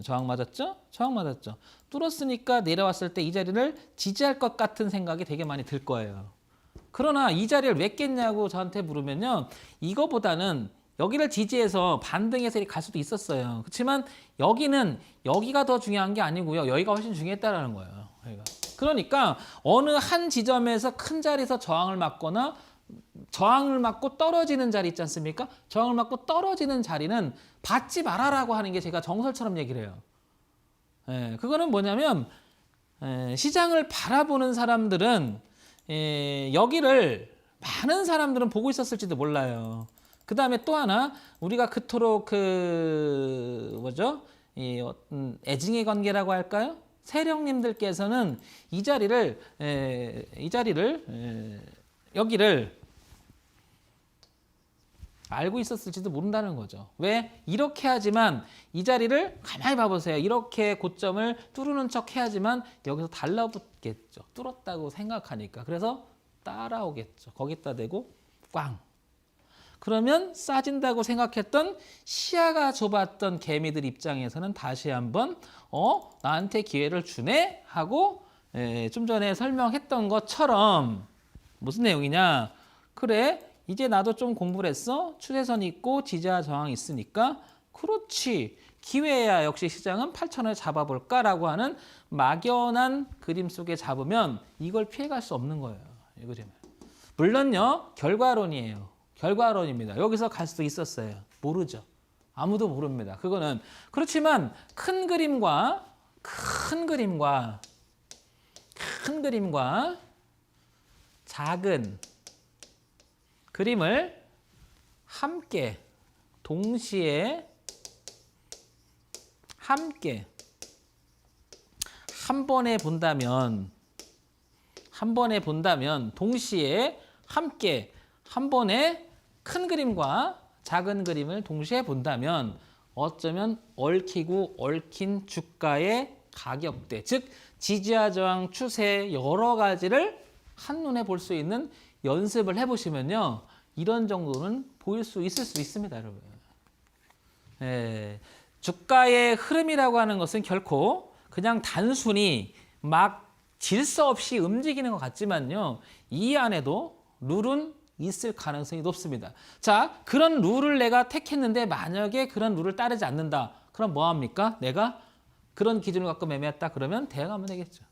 저항 맞았죠? 저항 맞았죠. 뚫었으니까 내려왔을 때 이 자리를 지지할 것 같은 생각이 되게 많이 들 거예요. 그러나 이 자리를 왜 깼냐고 저한테 물으면요. 이거보다는 여기를 지지해서 반등해서 갈 수도 있었어요. 그렇지만 여기가 더 중요한 게 아니고요. 여기가 훨씬 중요했다라는 거예요. 그러니까 어느 한 지점에서 큰 자리에서 저항을 맞거나 저항을 맞고 떨어지는 자리 있지 않습니까? 저항을 맞고 떨어지는 자리는 받지 말아라고 하는 게 제가 정설처럼 얘기를 해요. 그거는 뭐냐면 시장을 바라보는 사람들은 여기를 많은 사람들은 보고 있었을지도 몰라요. 그 다음에 또 하나 우리가 그토록 애증의 관계라고 할까요? 세령님들께서는 여기를 알고 있었을지도 모른다는 거죠. 왜? 이렇게 하지만 이 자리를 가만히 봐보세요. 이렇게 고점을 뚫는 척 해야지만 여기서 달라붙겠죠. 뚫었다고 생각하니까. 그래서 따라오겠죠. 거기다 대고 꽝. 그러면 싸진다고 생각했던 시야가 좁았던 개미들 입장에서는 다시 한번 나한테 기회를 주네? 하고 좀 전에 설명했던 것처럼 무슨 내용이냐? 그래, 이제 나도 좀 공부를 했어. 추세선 있고 지지와 저항이 있으니까 그렇지. 기회야. 역시 시장은 8,000원을 잡아볼까라고 하는 막연한 그림 속에 잡으면 이걸 피해갈 수 없는 거예요. 이 그림을. 물론요. 결과론이에요. 결과론입니다. 여기서 갈 수도 있었어요. 모르죠. 아무도 모릅니다. 그거는. 그렇지만 큰 그림과 작은 그림을 함께 동시에 한 번에 본다면 동시에 함께 한 번에 큰 그림과 작은 그림을 동시에 본다면 어쩌면 얽히고 얽힌 주가의 가격대, 즉 지지와 저항 추세 여러 가지를 한눈에 볼 수 있는 연습을 해보시면요. 이런 정도는 보일 수 있을 수 있습니다, 여러분. 주가의 흐름이라고 하는 것은 결코 그냥 단순히 막 질서 없이 움직이는 것 같지만요. 이 안에도 룰은 있을 가능성이 높습니다. 자, 그런 룰을 내가 택했는데 만약에 그런 룰을 따르지 않는다. 그럼 뭐 합니까? 내가 그런 기준을 갖고 매매했다. 그러면 대응하면 되겠죠.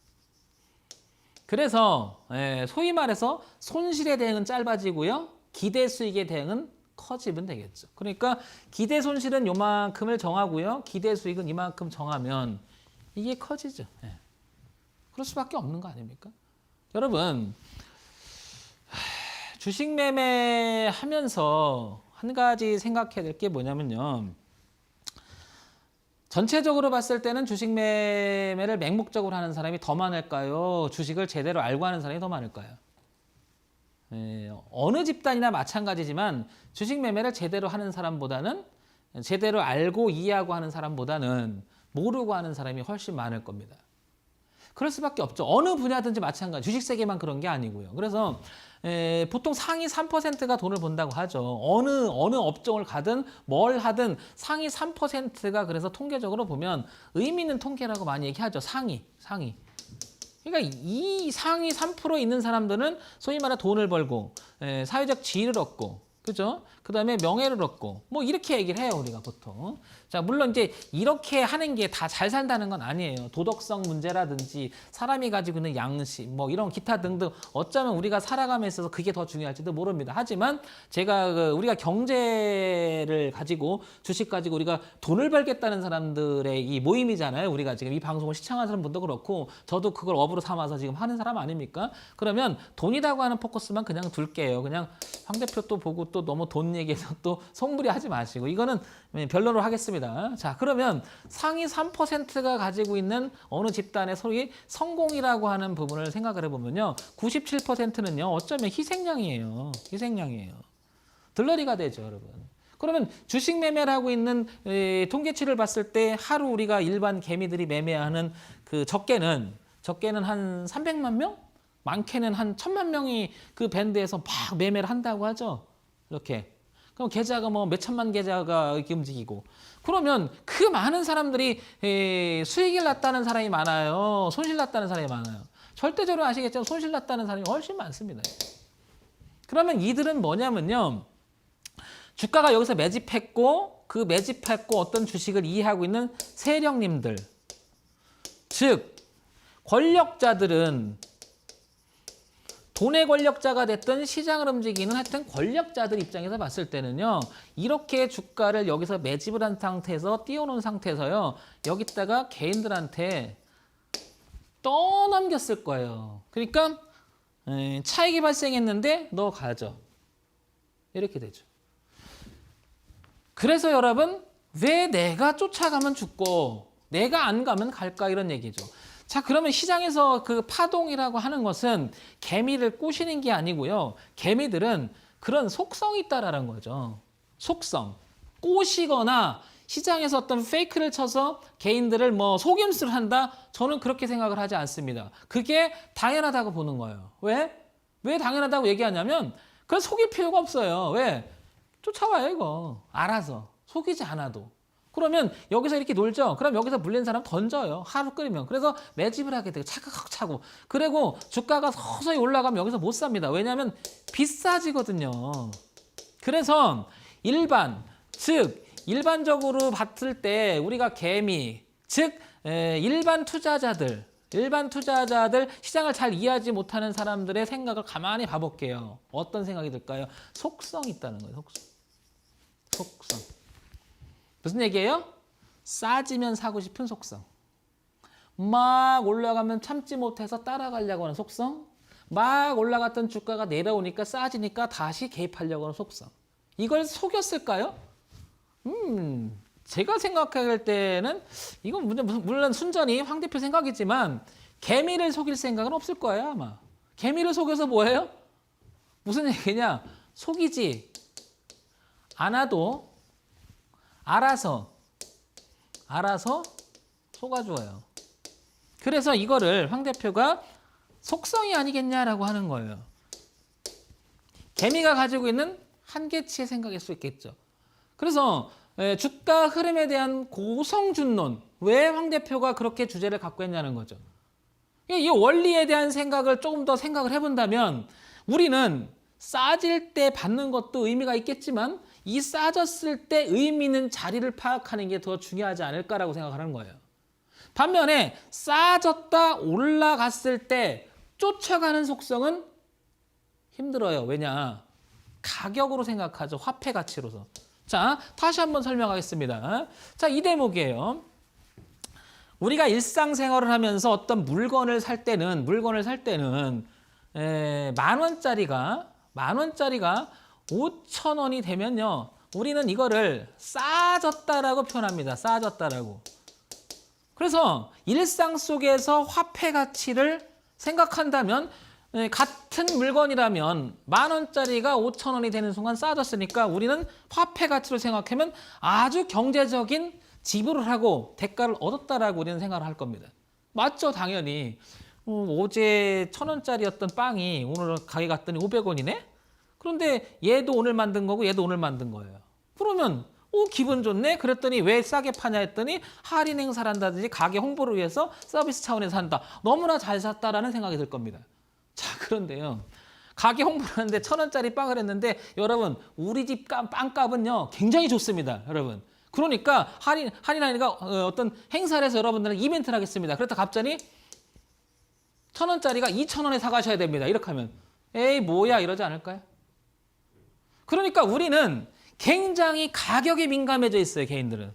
그래서 소위 말해서 손실의 대응은 짧아지고요. 기대 수익의 대응은 커지면 되겠죠. 그러니까 기대 손실은 요만큼을 정하고요. 기대 수익은 이만큼 정하면 이게 커지죠. 그럴 수밖에 없는 거 아닙니까? 여러분, 주식 매매하면서 한 가지 생각해야 될 게 뭐냐면요. 전체적으로 봤을 때는 주식 매매를 맹목적으로 하는 사람이 더 많을까요? 주식을 제대로 알고 하는 사람이 더 많을까요? 어느 집단이나 마찬가지지만 주식 매매를 제대로 하는 사람보다는 제대로 알고 이해하고 하는 사람보다는 모르고 하는 사람이 훨씬 많을 겁니다. 그럴 수밖에 없죠. 어느 분야든지 마찬가지. 주식 세계만 그런 게 아니고요. 그래서 보통 상위 3%가 돈을 번다고 하죠. 어느 업종을 가든 뭘 하든 상위 3%가 그래서 통계적으로 보면 의미 있는 통계라고 많이 얘기하죠. 상위. 그러니까 이 상위 3% 있는 사람들은 소위 말해 돈을 벌고 사회적 지위를 얻고 그죠? 그 다음에 명예를 얻고 뭐 이렇게 얘기를 해요 우리가 보통. 자 물론 이제 이렇게 하는 게 다 잘 산다는 건 아니에요. 도덕성 문제라든지 사람이 가지고 있는 양심 뭐 이런 기타 등등 어쩌면 우리가 살아감에 있어서 그게 더 중요할지도 모릅니다. 하지만 제가 우리가 경제를 가지고 주식 가지고 우리가 돈을 벌겠다는 사람들의 이 모임이잖아요. 우리가 지금 이 방송을 시청하는 분도 그렇고 저도 그걸 업으로 삼아서 지금 하는 사람 아닙니까? 그러면 돈이라고 하는 포커스만 그냥 둘게요. 그냥 황 대표 또 보고 또 너무 돈 얘기해서 또 속물이하지 마시고 이거는 변론으로 하겠습니다. 자 그러면 상위 3%가 가지고 있는 어느 집단의 소위 성공이라고 하는 부분을 생각을 해보면요. 97%는요. 어쩌면 희생양이에요. 들러리가 되죠 여러분. 그러면 주식 매매를 하고 있는 통계치를 봤을 때 하루 우리가 일반 개미들이 매매하는 그 적게는 한 300만 명? 많게는 한 1000만 명이 그 밴드에서 막 매매를 한다고 하죠. 이렇게. 그럼 계좌가 뭐 몇천만 계좌가 이렇게 움직이고. 그러면 그 많은 사람들이 수익을 났다는 사람이 많아요. 손실 났다는 사람이 많아요. 절대적으로 아시겠죠? 손실 났다는 사람이 훨씬 많습니다. 그러면 이들은 뭐냐면요. 주가가 여기서 매집했고 그 매집했고 어떤 주식을 이해하고 있는 세력님들. 즉 권력자들은 돈의 권력자가 됐든 시장을 움직이는 하여튼 권력자들 입장에서 봤을 때는요. 이렇게 주가를 여기서 매집을 한 상태에서 띄워놓은 상태에서요. 여기다가 개인들한테 떠넘겼을 거예요. 그러니까 차익이 발생했는데 너 가져. 이렇게 되죠. 그래서 여러분 왜 내가 쫓아가면 죽고 내가 안 가면 갈까 이런 얘기죠. 자, 그러면 시장에서 그 파동이라고 하는 것은 개미를 꼬시는 게 아니고요. 개미들은 그런 속성이 있다라는 거죠. 속성. 꼬시거나 시장에서 어떤 페이크를 쳐서 개인들을 뭐 속임수를 한다? 저는 그렇게 생각을 하지 않습니다. 그게 당연하다고 보는 거예요. 왜? 왜 당연하다고 얘기하냐면 그건 속일 필요가 없어요. 왜? 쫓아와요, 이거. 알아서. 속이지 않아도. 그러면 여기서 이렇게 놀죠. 그럼 여기서 물린 사람 던져요. 하루 끓이면. 그래서 매집을 하게 돼요. 차크ắc 차고. 그리고 주가가 서서히 올라가면 여기서 못 삽니다. 왜냐하면 비싸지거든요. 그래서 일반적으로 봤을 때 우리가 개미, 즉 일반 투자자들 시장을 잘 이해하지 못하는 사람들의 생각을 가만히 봐볼게요. 어떤 생각이 들까요? 속성이 있다는 거예요. 속성. 무슨 얘기예요? 싸지면 사고 싶은 속성. 막 올라가면 참지 못해서 따라가려고 하는 속성. 막 올라갔던 주가가 내려오니까 싸지니까 다시 개입하려고 하는 속성. 이걸 속였을까요? 제가 생각할 때는 이건 물론 순전히 황 대표 생각이지만 개미를 속일 생각은 없을 거예요, 아마. 개미를 속여서 뭐예요? 무슨 얘기냐? 속이지 않아도 알아서 속아줘요. 그래서 이거를 황 대표가 속성이 아니겠냐라고 하는 거예요. 개미가 가지고 있는 한계치의 생각일 수 있겠죠. 그래서 주가 흐름에 대한 고성준론, 왜 황 대표가 그렇게 주제를 갖고 했냐는 거죠. 이 원리에 대한 생각을 조금 더 생각을 해본다면 우리는 싸질 때 받는 것도 의미가 있겠지만 이 싸졌을 때 의미 있는 자리를 파악하는 게 더 중요하지 않을까라고 생각하는 거예요. 반면에 싸졌다 올라갔을 때 쫓아가는 속성은 힘들어요. 왜냐? 가격으로 생각하죠. 화폐 가치로서. 자, 다시 한번 설명하겠습니다. 자, 이 대목이에요. 우리가 일상생활을 하면서 어떤 물건을 살 때는 만 원짜리가 5,000원이 되면요. 우리는 이거를 싸졌다라고 표현합니다. 싸졌다라고. 그래서 일상 속에서 화폐 가치를 생각한다면 같은 물건이라면 만 원짜리가 5,000원이 되는 순간 싸졌으니까 우리는 화폐 가치로 생각하면 아주 경제적인 지불을 하고 대가를 얻었다라고 우리는 생각을 할 겁니다. 맞죠? 당연히. 어제 1,000원짜리였던 빵이 오늘 가게 갔더니 500원이네? 그런데 얘도 오늘 만든 거고 얘도 오늘 만든 거예요. 그러면 기분 좋네? 그랬더니 왜 싸게 파냐 했더니 할인 행사를 한다든지 가게 홍보를 위해서 서비스 차원에서 한다. 너무나 잘 샀다라는 생각이 들 겁니다. 자, 그런데요. 가게 홍보를 하는데 1,000원짜리 빵을 했는데 여러분 우리 집 빵값은요 굉장히 좋습니다. 여러분. 그러니까 할인하니까 어떤 행사를 해서 여러분들은 이벤트를 하겠습니다. 그랬다 갑자기 1,000원짜리가 2,000원에 사가셔야 됩니다. 이렇게 하면 에이 뭐야 이러지 않을까요? 그러니까 우리는 굉장히 가격에 민감해져 있어요. 개인들은.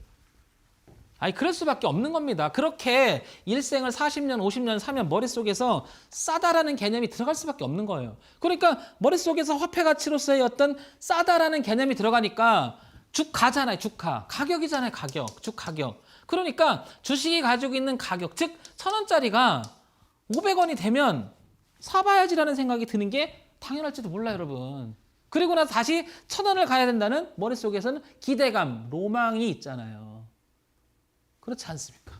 아니 그럴 수밖에 없는 겁니다. 그렇게 일생을 40년, 50년 사면 머릿속에서 싸다라는 개념이 들어갈 수밖에 없는 거예요. 그러니까 머릿속에서 화폐 가치로서의 어떤 싸다라는 개념이 들어가니까 주가잖아요. 주가. 가격이잖아요. 가격. 주가격. 그러니까 주식이 가지고 있는 가격, 즉 1,000원짜리가 500원이 되면 사봐야지라는 생각이 드는 게 당연할지도 몰라요. 여러분. 그리고 나서 다시 1,000원을 가야 된다는 머릿속에서는 기대감, 로망이 있잖아요. 그렇지 않습니까?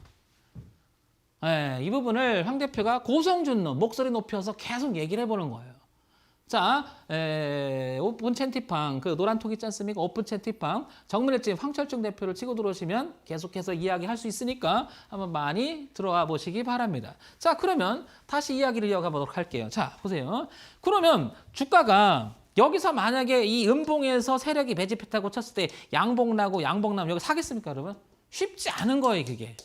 네, 이 부분을 황 대표가 고성준론, 목소리 높여서 계속 얘기를 해보는 거예요. 자, 오픈 채팅방, 그 노란 톡 있지 않습니까? 오픈 채팅방, 정밀일진 황철중 대표를 치고 들어오시면 계속해서 이야기할 수 있으니까 한번 많이 들어와 보시기 바랍니다. 자, 그러면 다시 이야기를 이어가 보도록 할게요. 자, 보세요. 그러면 주가가 여기서 만약에 이 음봉에서 세력이 매집했다고 쳤을 때 양봉 나면 여기 사겠습니까, 여러분? 쉽지 않은 거예요, 그게.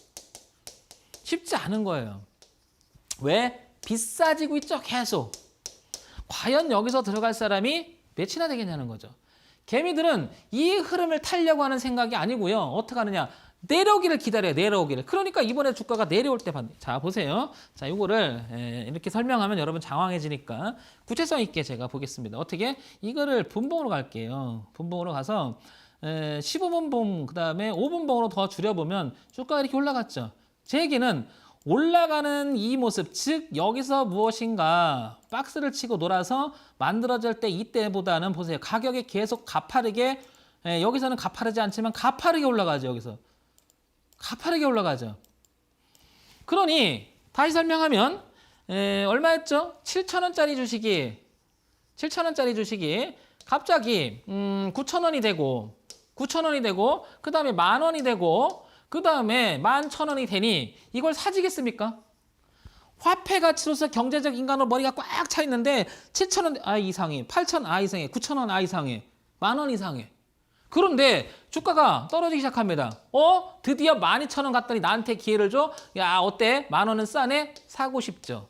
쉽지 않은 거예요. 왜? 비싸지고 있죠, 계속. 과연 여기서 들어갈 사람이 몇이나 되겠냐는 거죠. 개미들은 이 흐름을 타려고 하는 생각이 아니고요. 어떻게 하느냐? 내려오기를 기다려요. 내려오기를. 그러니까 이번에 주가가 내려올 때 자, 보세요. 자, 이거를 이렇게 설명하면 여러분 장황해지니까 구체성 있게 제가 보겠습니다. 어떻게? 이거를 분봉으로 갈게요. 분봉으로 가서 15분봉 그다음에 5분봉으로 더 줄여보면 주가가 이렇게 올라갔죠. 제 얘기는 올라가는 이 모습, 즉 여기서 무엇인가 박스를 치고 놀아서 만들어질 때 이때보다는 보세요. 가격이 계속 가파르게 여기서는 가파르지 않지만 가파르게 올라가죠. 여기서 가파르게 올라가죠. 그러니 다시 설명하면 얼마였죠? 7,000원짜리 주식이 7,000원짜리 주식이 갑자기 9,000원이 되고 9,000원이 되고 그 다음에 10,000원이 되고 그 다음에 11,000원이 되니 이걸 사지겠습니까? 화폐 가치로서 경제적 인간으로 머리가 꽉 차 있는데 7,000원 이상해, 8,000원 이상해, 9,000원 이상해, 10,000원 이상해. 그런데 주가가 떨어지기 시작합니다. 드디어 12,000원 갔더니 나한테 기회를 줘? 야, 어때? 10,000원은 싸네? 사고 싶죠.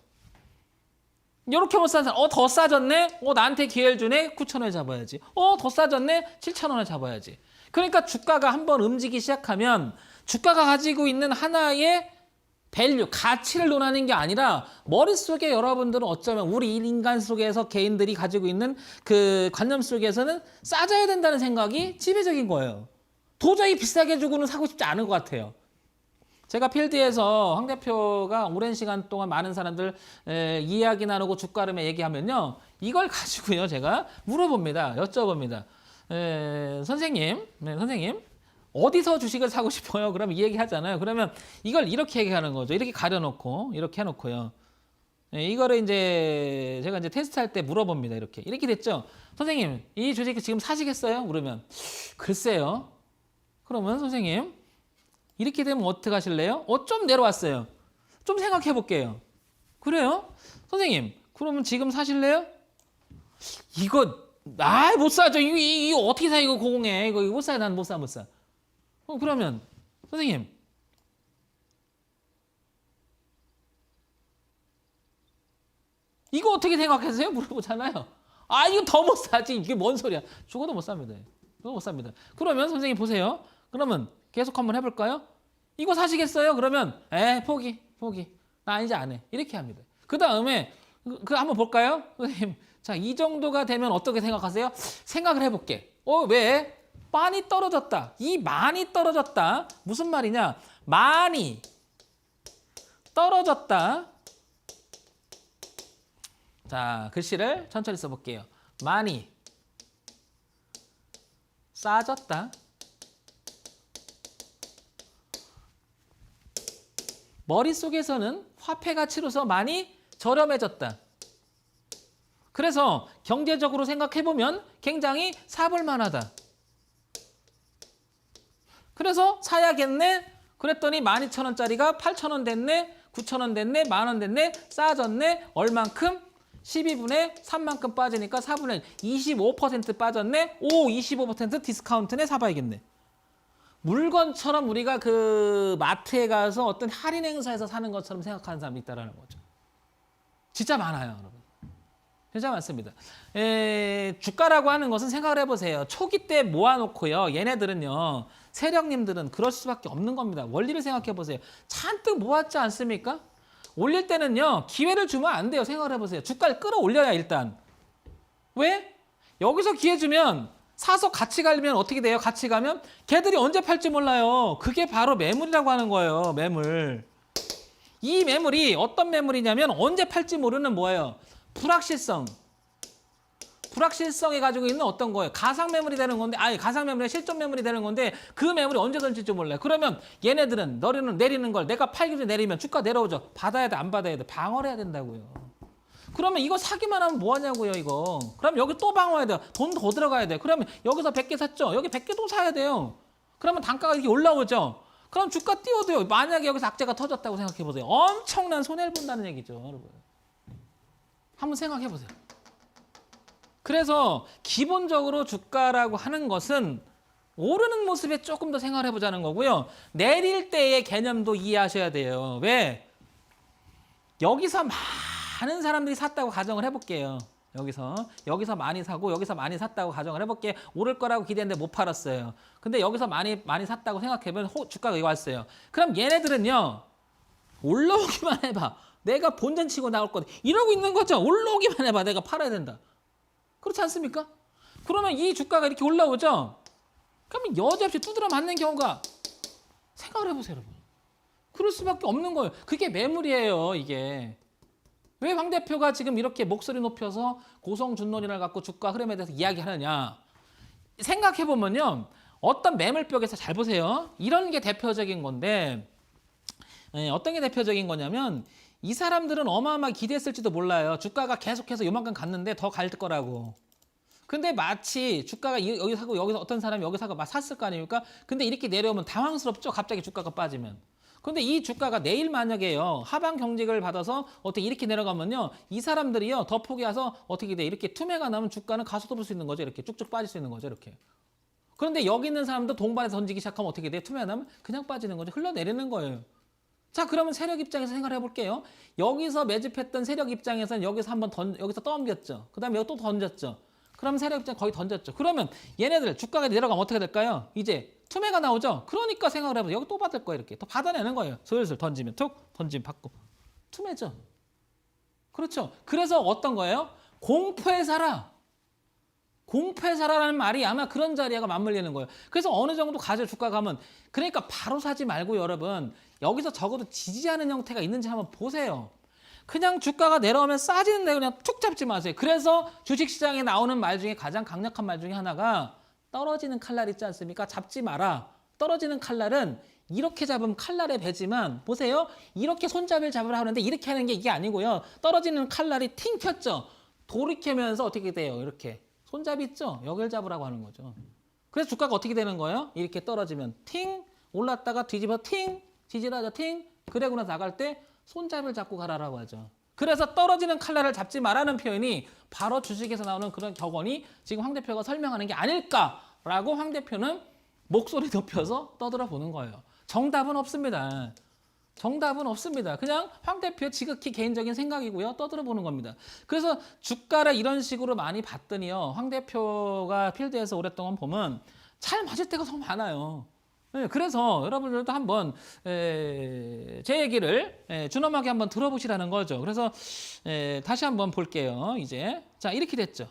이렇게 못 사는 사람, 더 싸졌네? 나한테 기회를 주네? 9,000원에 잡아야지. 더 싸졌네? 7,000원에 잡아야지. 그러니까 주가가 한번 움직이기 시작하면 주가가 가지고 있는 하나의 밸류, 가치를 논하는 게 아니라 머릿속에 여러분들은 어쩌면 우리 인간 속에서 개인들이 가지고 있는 그 관념 속에서는 싸져야 된다는 생각이 지배적인 거예요. 도저히 비싸게 주고는 사고 싶지 않은 것 같아요. 제가 필드에서 황 대표가 오랜 시간 동안 많은 사람들 이야기 나누고 주가 흐름에 얘기하면요. 이걸 가지고요. 제가 물어봅니다. 여쭤봅니다. 선생님, 선생님. 어디서 주식을 사고 싶어요? 그러면 이 얘기 하잖아요. 그러면 이걸 이렇게 얘기하는 거죠. 이렇게 가려놓고, 이렇게 해놓고요. 이거를 이제 제가 이제 테스트할 때 물어봅니다. 이렇게 됐죠? 선생님, 이 주식 지금 사시겠어요? 그러면 글쎄요. 그러면 선생님, 이렇게 되면 어떻게 하실래요? 좀 내려왔어요. 좀 생각해 볼게요. 그래요? 선생님, 그러면 지금 사실래요? 이거, 못 사죠. 이거 어떻게 사, 이거 고공해. 이거 못 사요. 난 못 사. 그러면 선생님 이거 어떻게 생각하세요? 물어보잖아요. 이거 더 못 사지. 이게 뭔 소리야. 죽어도 못 삽니다. 죽어도 못 삽니다. 그러면 선생님 보세요. 그러면 계속 한번 해볼까요? 이거 사시겠어요? 그러면 포기. 나 이제 안 해. 이렇게 합니다. 그 다음에 한번 볼까요? 선생님, 자, 이 정도가 되면 어떻게 생각하세요? 생각을 해볼게. 왜? 많이 떨어졌다. 이 많이 떨어졌다. 무슨 말이냐? 많이 떨어졌다. 자, 글씨를 천천히 써볼게요. 많이 싸졌다. 머릿속에서는 화폐 가치로서 많이 저렴해졌다. 그래서 경제적으로 생각해보면 굉장히 사볼 만하다. 그래서 사야겠네? 그랬더니 12,000원짜리가 8,000원 됐네? 9,000원 됐네? 10,000원 됐네? 싸졌네? 얼만큼? 12분의 3만큼 빠지니까 4분의 25% 빠졌네? 25% 디스카운트네? 사봐야겠네. 물건처럼 우리가 그 마트에 가서 어떤 할인 행사에서 사는 것처럼 생각하는 사람이 있다는 거죠. 진짜 많아요, 여러분. 진짜 많습니다. 주가라고 하는 것은 생각을 해보세요. 초기 때 모아놓고요. 얘네들은요. 세력님들은 그럴 수밖에 없는 겁니다. 원리를 생각해보세요. 잔뜩 모았지 않습니까? 올릴 때는요. 기회를 주면 안 돼요. 생각을 해보세요. 주가를 끌어올려야 일단. 왜? 여기서 기회 주면 사서 같이 가면 어떻게 돼요? 같이 가면 걔들이 언제 팔지 몰라요. 그게 바로 매물이라고 하는 거예요. 매물. 이 매물이 어떤 매물이냐면 언제 팔지 모르는 뭐예요? 불확실성이 가지고 있는 어떤 거예요? 가상 매물이 되는 건데, 가상 매물이 실존 매물이 되는 건데 그 매물이 언제 던질지 몰라요. 그러면 얘네들은 내리는 걸 내가 팔기 전에 내리면 주가 내려오죠. 받아야 돼, 안 받아야 돼? 방어를 해야 된다고요. 그러면 이거 사기만 하면 뭐 하냐고요, 이거. 그럼 여기 또 방어해야 돼요. 돈 더 들어가야 돼. 그러면 여기서 100개 샀죠? 여기 100개 또 사야 돼요. 그러면 단가가 이렇게 올라오죠? 그럼 주가 띄워도요. 만약에 여기서 악재가 터졌다고 생각해보세요. 엄청난 손해를 본다는 얘기죠, 여러분. 한번 생각해보세요. 그래서 기본적으로 주가라고 하는 것은 오르는 모습에 조금 더 생각을 해보자는 거고요. 내릴 때의 개념도 이해하셔야 돼요. 왜? 여기서 많은 사람들이 샀다고 가정을 해볼게요. 여기서 많이 사고 여기서 많이 샀다고 가정을 해볼게. 오를 거라고 기대했는데 못 팔았어요. 근데 여기서 많이 샀다고 생각해보면 주가가 여기 왔어요. 그럼 얘네들은요 올라오기만 해봐. 내가 본전 치고 나올 거다. 이러고 있는 거죠. 올라오기만 해봐. 내가 팔아야 된다. 그렇지 않습니까? 그러면 이 주가가 이렇게 올라오죠. 그러면 여지없이 두드려 맞는 경우가 생각을 해보세요, 여러분. 그럴 수밖에 없는 거예요. 그게 매물이에요, 이게. 왜 황 대표가 지금 이렇게 목소리 높여서 고성준론이를 갖고 주가 흐름에 대해서 이야기하느냐. 생각해보면요. 어떤 매물벽에서 잘 보세요. 이런 게 대표적인 건데 어떤 게 대표적인 거냐면 이 사람들은 어마어마하게 기대했을지도 몰라요. 주가가 계속해서 요만큼 갔는데 더 갈 거라고. 근데 마치 주가가 여기 사고 여기서 어떤 사람이 여기 사고 막 샀을 거 아닙니까? 근데 이렇게 내려오면 당황스럽죠. 갑자기 주가가 빠지면. 근데 이 주가가 내일 만약에요. 하방 경직을 받아서 어떻게 이렇게 내려가면요. 이 사람들이요. 더 포기해서 어떻게 돼? 이렇게 투매가 나면 주가는 가속도 볼 수 있는 거죠. 이렇게 쭉쭉 빠질 수 있는 거죠. 이렇게. 그런데 여기 있는 사람도 동반해서 던지기 시작하면 어떻게 돼? 투매가 나면 그냥 빠지는 거죠. 흘러내리는 거예요. 자, 그러면 세력 입장에서 생각을 해볼게요. 여기서 매집했던 세력 입장에서는 여기서 한번 여기서 떠넘겼죠. 그 다음에 여기 또 던졌죠. 그럼 세력 입장 거의 던졌죠. 그러면 얘네들 주가가 내려가면 어떻게 될까요? 이제 투매가 나오죠. 그러니까 생각을 해보세요. 여기 또 받을 거예요. 이렇게 또 받아내는 거예요. 슬슬 던지면 툭 던지면 받고 투매죠. 그렇죠. 그래서 어떤 거예요? 공포에 살아. 공포에 살아라는 말이 아마 그런 자리가 맞물리는 거예요. 그래서 어느 정도 가져 주가 가면 그러니까 바로 사지 말고 여러분 여기서 적어도 지지하는 형태가 있는지 한번 보세요. 그냥 주가가 내려오면 싸지는데 그냥 툭 잡지 마세요. 그래서 주식시장에 나오는 말 중에 가장 강력한 말 중에 하나가 떨어지는 칼날 있지 않습니까? 잡지 마라. 떨어지는 칼날은 이렇게 잡으면 칼날의 배지만 보세요. 이렇게 손잡이를 잡으라 하는데 이렇게 하는 게 이게 아니고요. 떨어지는 칼날이 팅 켰죠. 돌이켜면서 어떻게 돼요? 이렇게. 손잡이 있죠? 여길 잡으라고 하는 거죠. 그래서 주가가 어떻게 되는 거예요? 이렇게 떨어지면 팅 올랐다가 뒤집어 팅 지지라자 팅 그래고 나서 나갈 때 손잡이를 잡고 가라라고 하죠. 그래서 떨어지는 칼날을 잡지 말라는 표현이 바로 주식에서 나오는 그런 격언이 지금 황 대표가 설명하는 게 아닐까라고 황 대표는 목소리 높여서 떠들어 보는 거예요. 정답은 없습니다. 정답은 없습니다. 그냥 황 대표의 지극히 개인적인 생각이고요. 떠들어 보는 겁니다. 그래서 주가를 이런 식으로 많이 봤더니요. 황 대표가 필드에서 오랫동안 보면 잘 맞을 때가 더 많아요. 네, 그래서 여러분들도 한번 제 얘기를 준엄하게 한번 들어보시라는 거죠. 그래서 다시 한번 볼게요. 이제 자 이렇게 됐죠.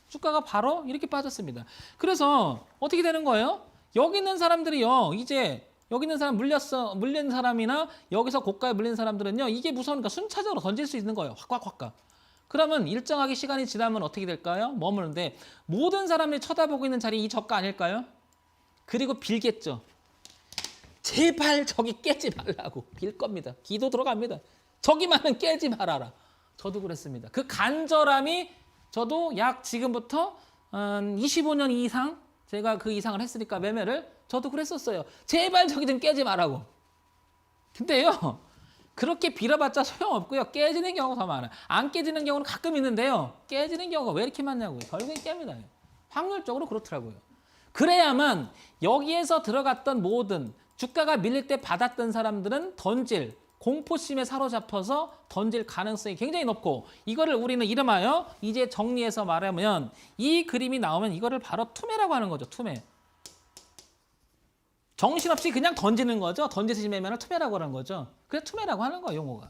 주가가 바로 이렇게 빠졌습니다. 그래서 어떻게 되는 거예요? 여기 있는 사람들이요. 이제 여기 있는 사람 물린 사람이나 여기서 고가에 물린 사람들은요. 이게 무서우니까 순차적으로 던질 수 있는 거예요. 확. 그러면 일정하게 시간이 지나면 어떻게 될까요? 머무는데 모든 사람들이 쳐다보고 있는 자리 이 저가 아닐까요? 그리고 빌겠죠. 제발 저기 깨지 말라고 빌 겁니다. 기도 들어갑니다. 저기만은 깨지 말아라. 저도 그랬습니다. 그 간절함이 저도 약 지금부터 25년 이상 제가 그 이상을 했으니까 매매를 저도 그랬었어요. 제발 저기 좀 깨지 말라고. 근데요. 그렇게 빌어봤자 소용없고요. 깨지는 경우가 더 많아요. 안 깨지는 경우는 가끔 있는데요. 깨지는 경우가 왜 이렇게 많냐고요. 결국엔 깹니다. 확률적으로 그렇더라고요. 그래야만 여기에서 들어갔던 모든 주가가 밀릴 때 받았던 사람들은 던질 공포심에 사로잡혀서 던질 가능성이 굉장히 높고 이거를 우리는 이름하여 이제 정리해서 말하면 이 그림이 나오면 이거를 바로 투매라고 하는 거죠. 투매. 정신없이 그냥 던지는 거죠. 던지시 매매를 투매라고 하는 거죠. 그래서 투매라고 하는 거예요. 용어가.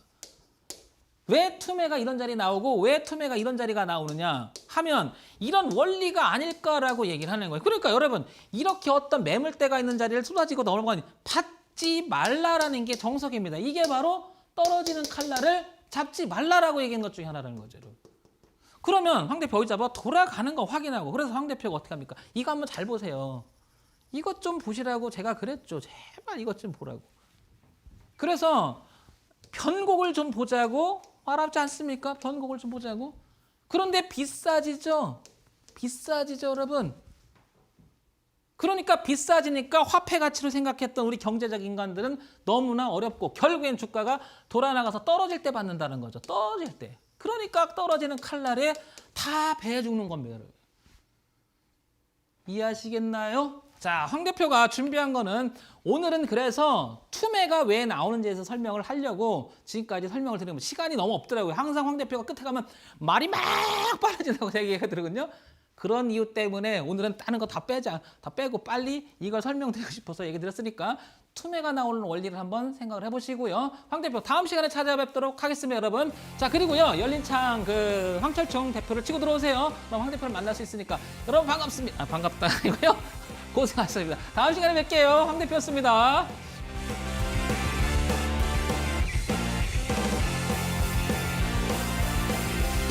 왜 투매가 이런 자리 나오고 왜 투매가 이런 자리가 나오느냐 하면 이런 원리가 아닐까라고 얘기를 하는 거예요. 그러니까 여러분 이렇게 어떤 매물대가 있는 자리를 쏟아지고 넘어가니 받지 말라라는 게 정석입니다. 이게 바로 떨어지는 칼날을 잡지 말라라고 얘기한 것 중에 하나라는 거죠. 여러분. 그러면 황 대표 여기 잡아 돌아가는 거 확인하고 그래서 황 대표가 어떻게 합니까? 이거 한번 잘 보세요. 이것 좀 보시라고 제가 그랬죠. 제발 이것 좀 보라고. 그래서 변곡을 좀 보자고 어렵지 않습니까? 변곡을 좀 보자고. 그런데 비싸지죠? 비싸지죠, 여러분? 그러니까 비싸지니까 화폐 가치로 생각했던 우리 경제적 인간들은 너무나 어렵고 결국엔 주가가 돌아나가서 떨어질 때 받는다는 거죠. 떨어질 때. 그러니까 떨어지는 칼날에 다 배 죽는 겁니다, 여러분. 이해하시겠나요? 자, 황 대표가 준비한 거는 오늘은 그래서 투매가 왜 나오는지에 대해서 설명을 하려고 지금까지 설명을 드리면 시간이 너무 없더라고요. 항상 황 대표가 끝에 가면 말이 막 빨라진다고 얘기하거든요. 그런 이유 때문에 오늘은 다른 거 다 빼고 빨리 이걸 설명드리고 싶어서 얘기 드렸으니까 투매가 나오는 원리를 한번 생각을 해보시고요. 황 대표 다음 시간에 찾아뵙도록 하겠습니다, 여러분. 자, 그리고요, 열린창 황철총 대표를 치고 들어오세요. 그럼 황 대표를 만날 수 있으니까 여러분 반갑습니다. 반갑다 이고요. 고생하셨습니다. 다음 시간에 뵐게요. 황 대표였습니다.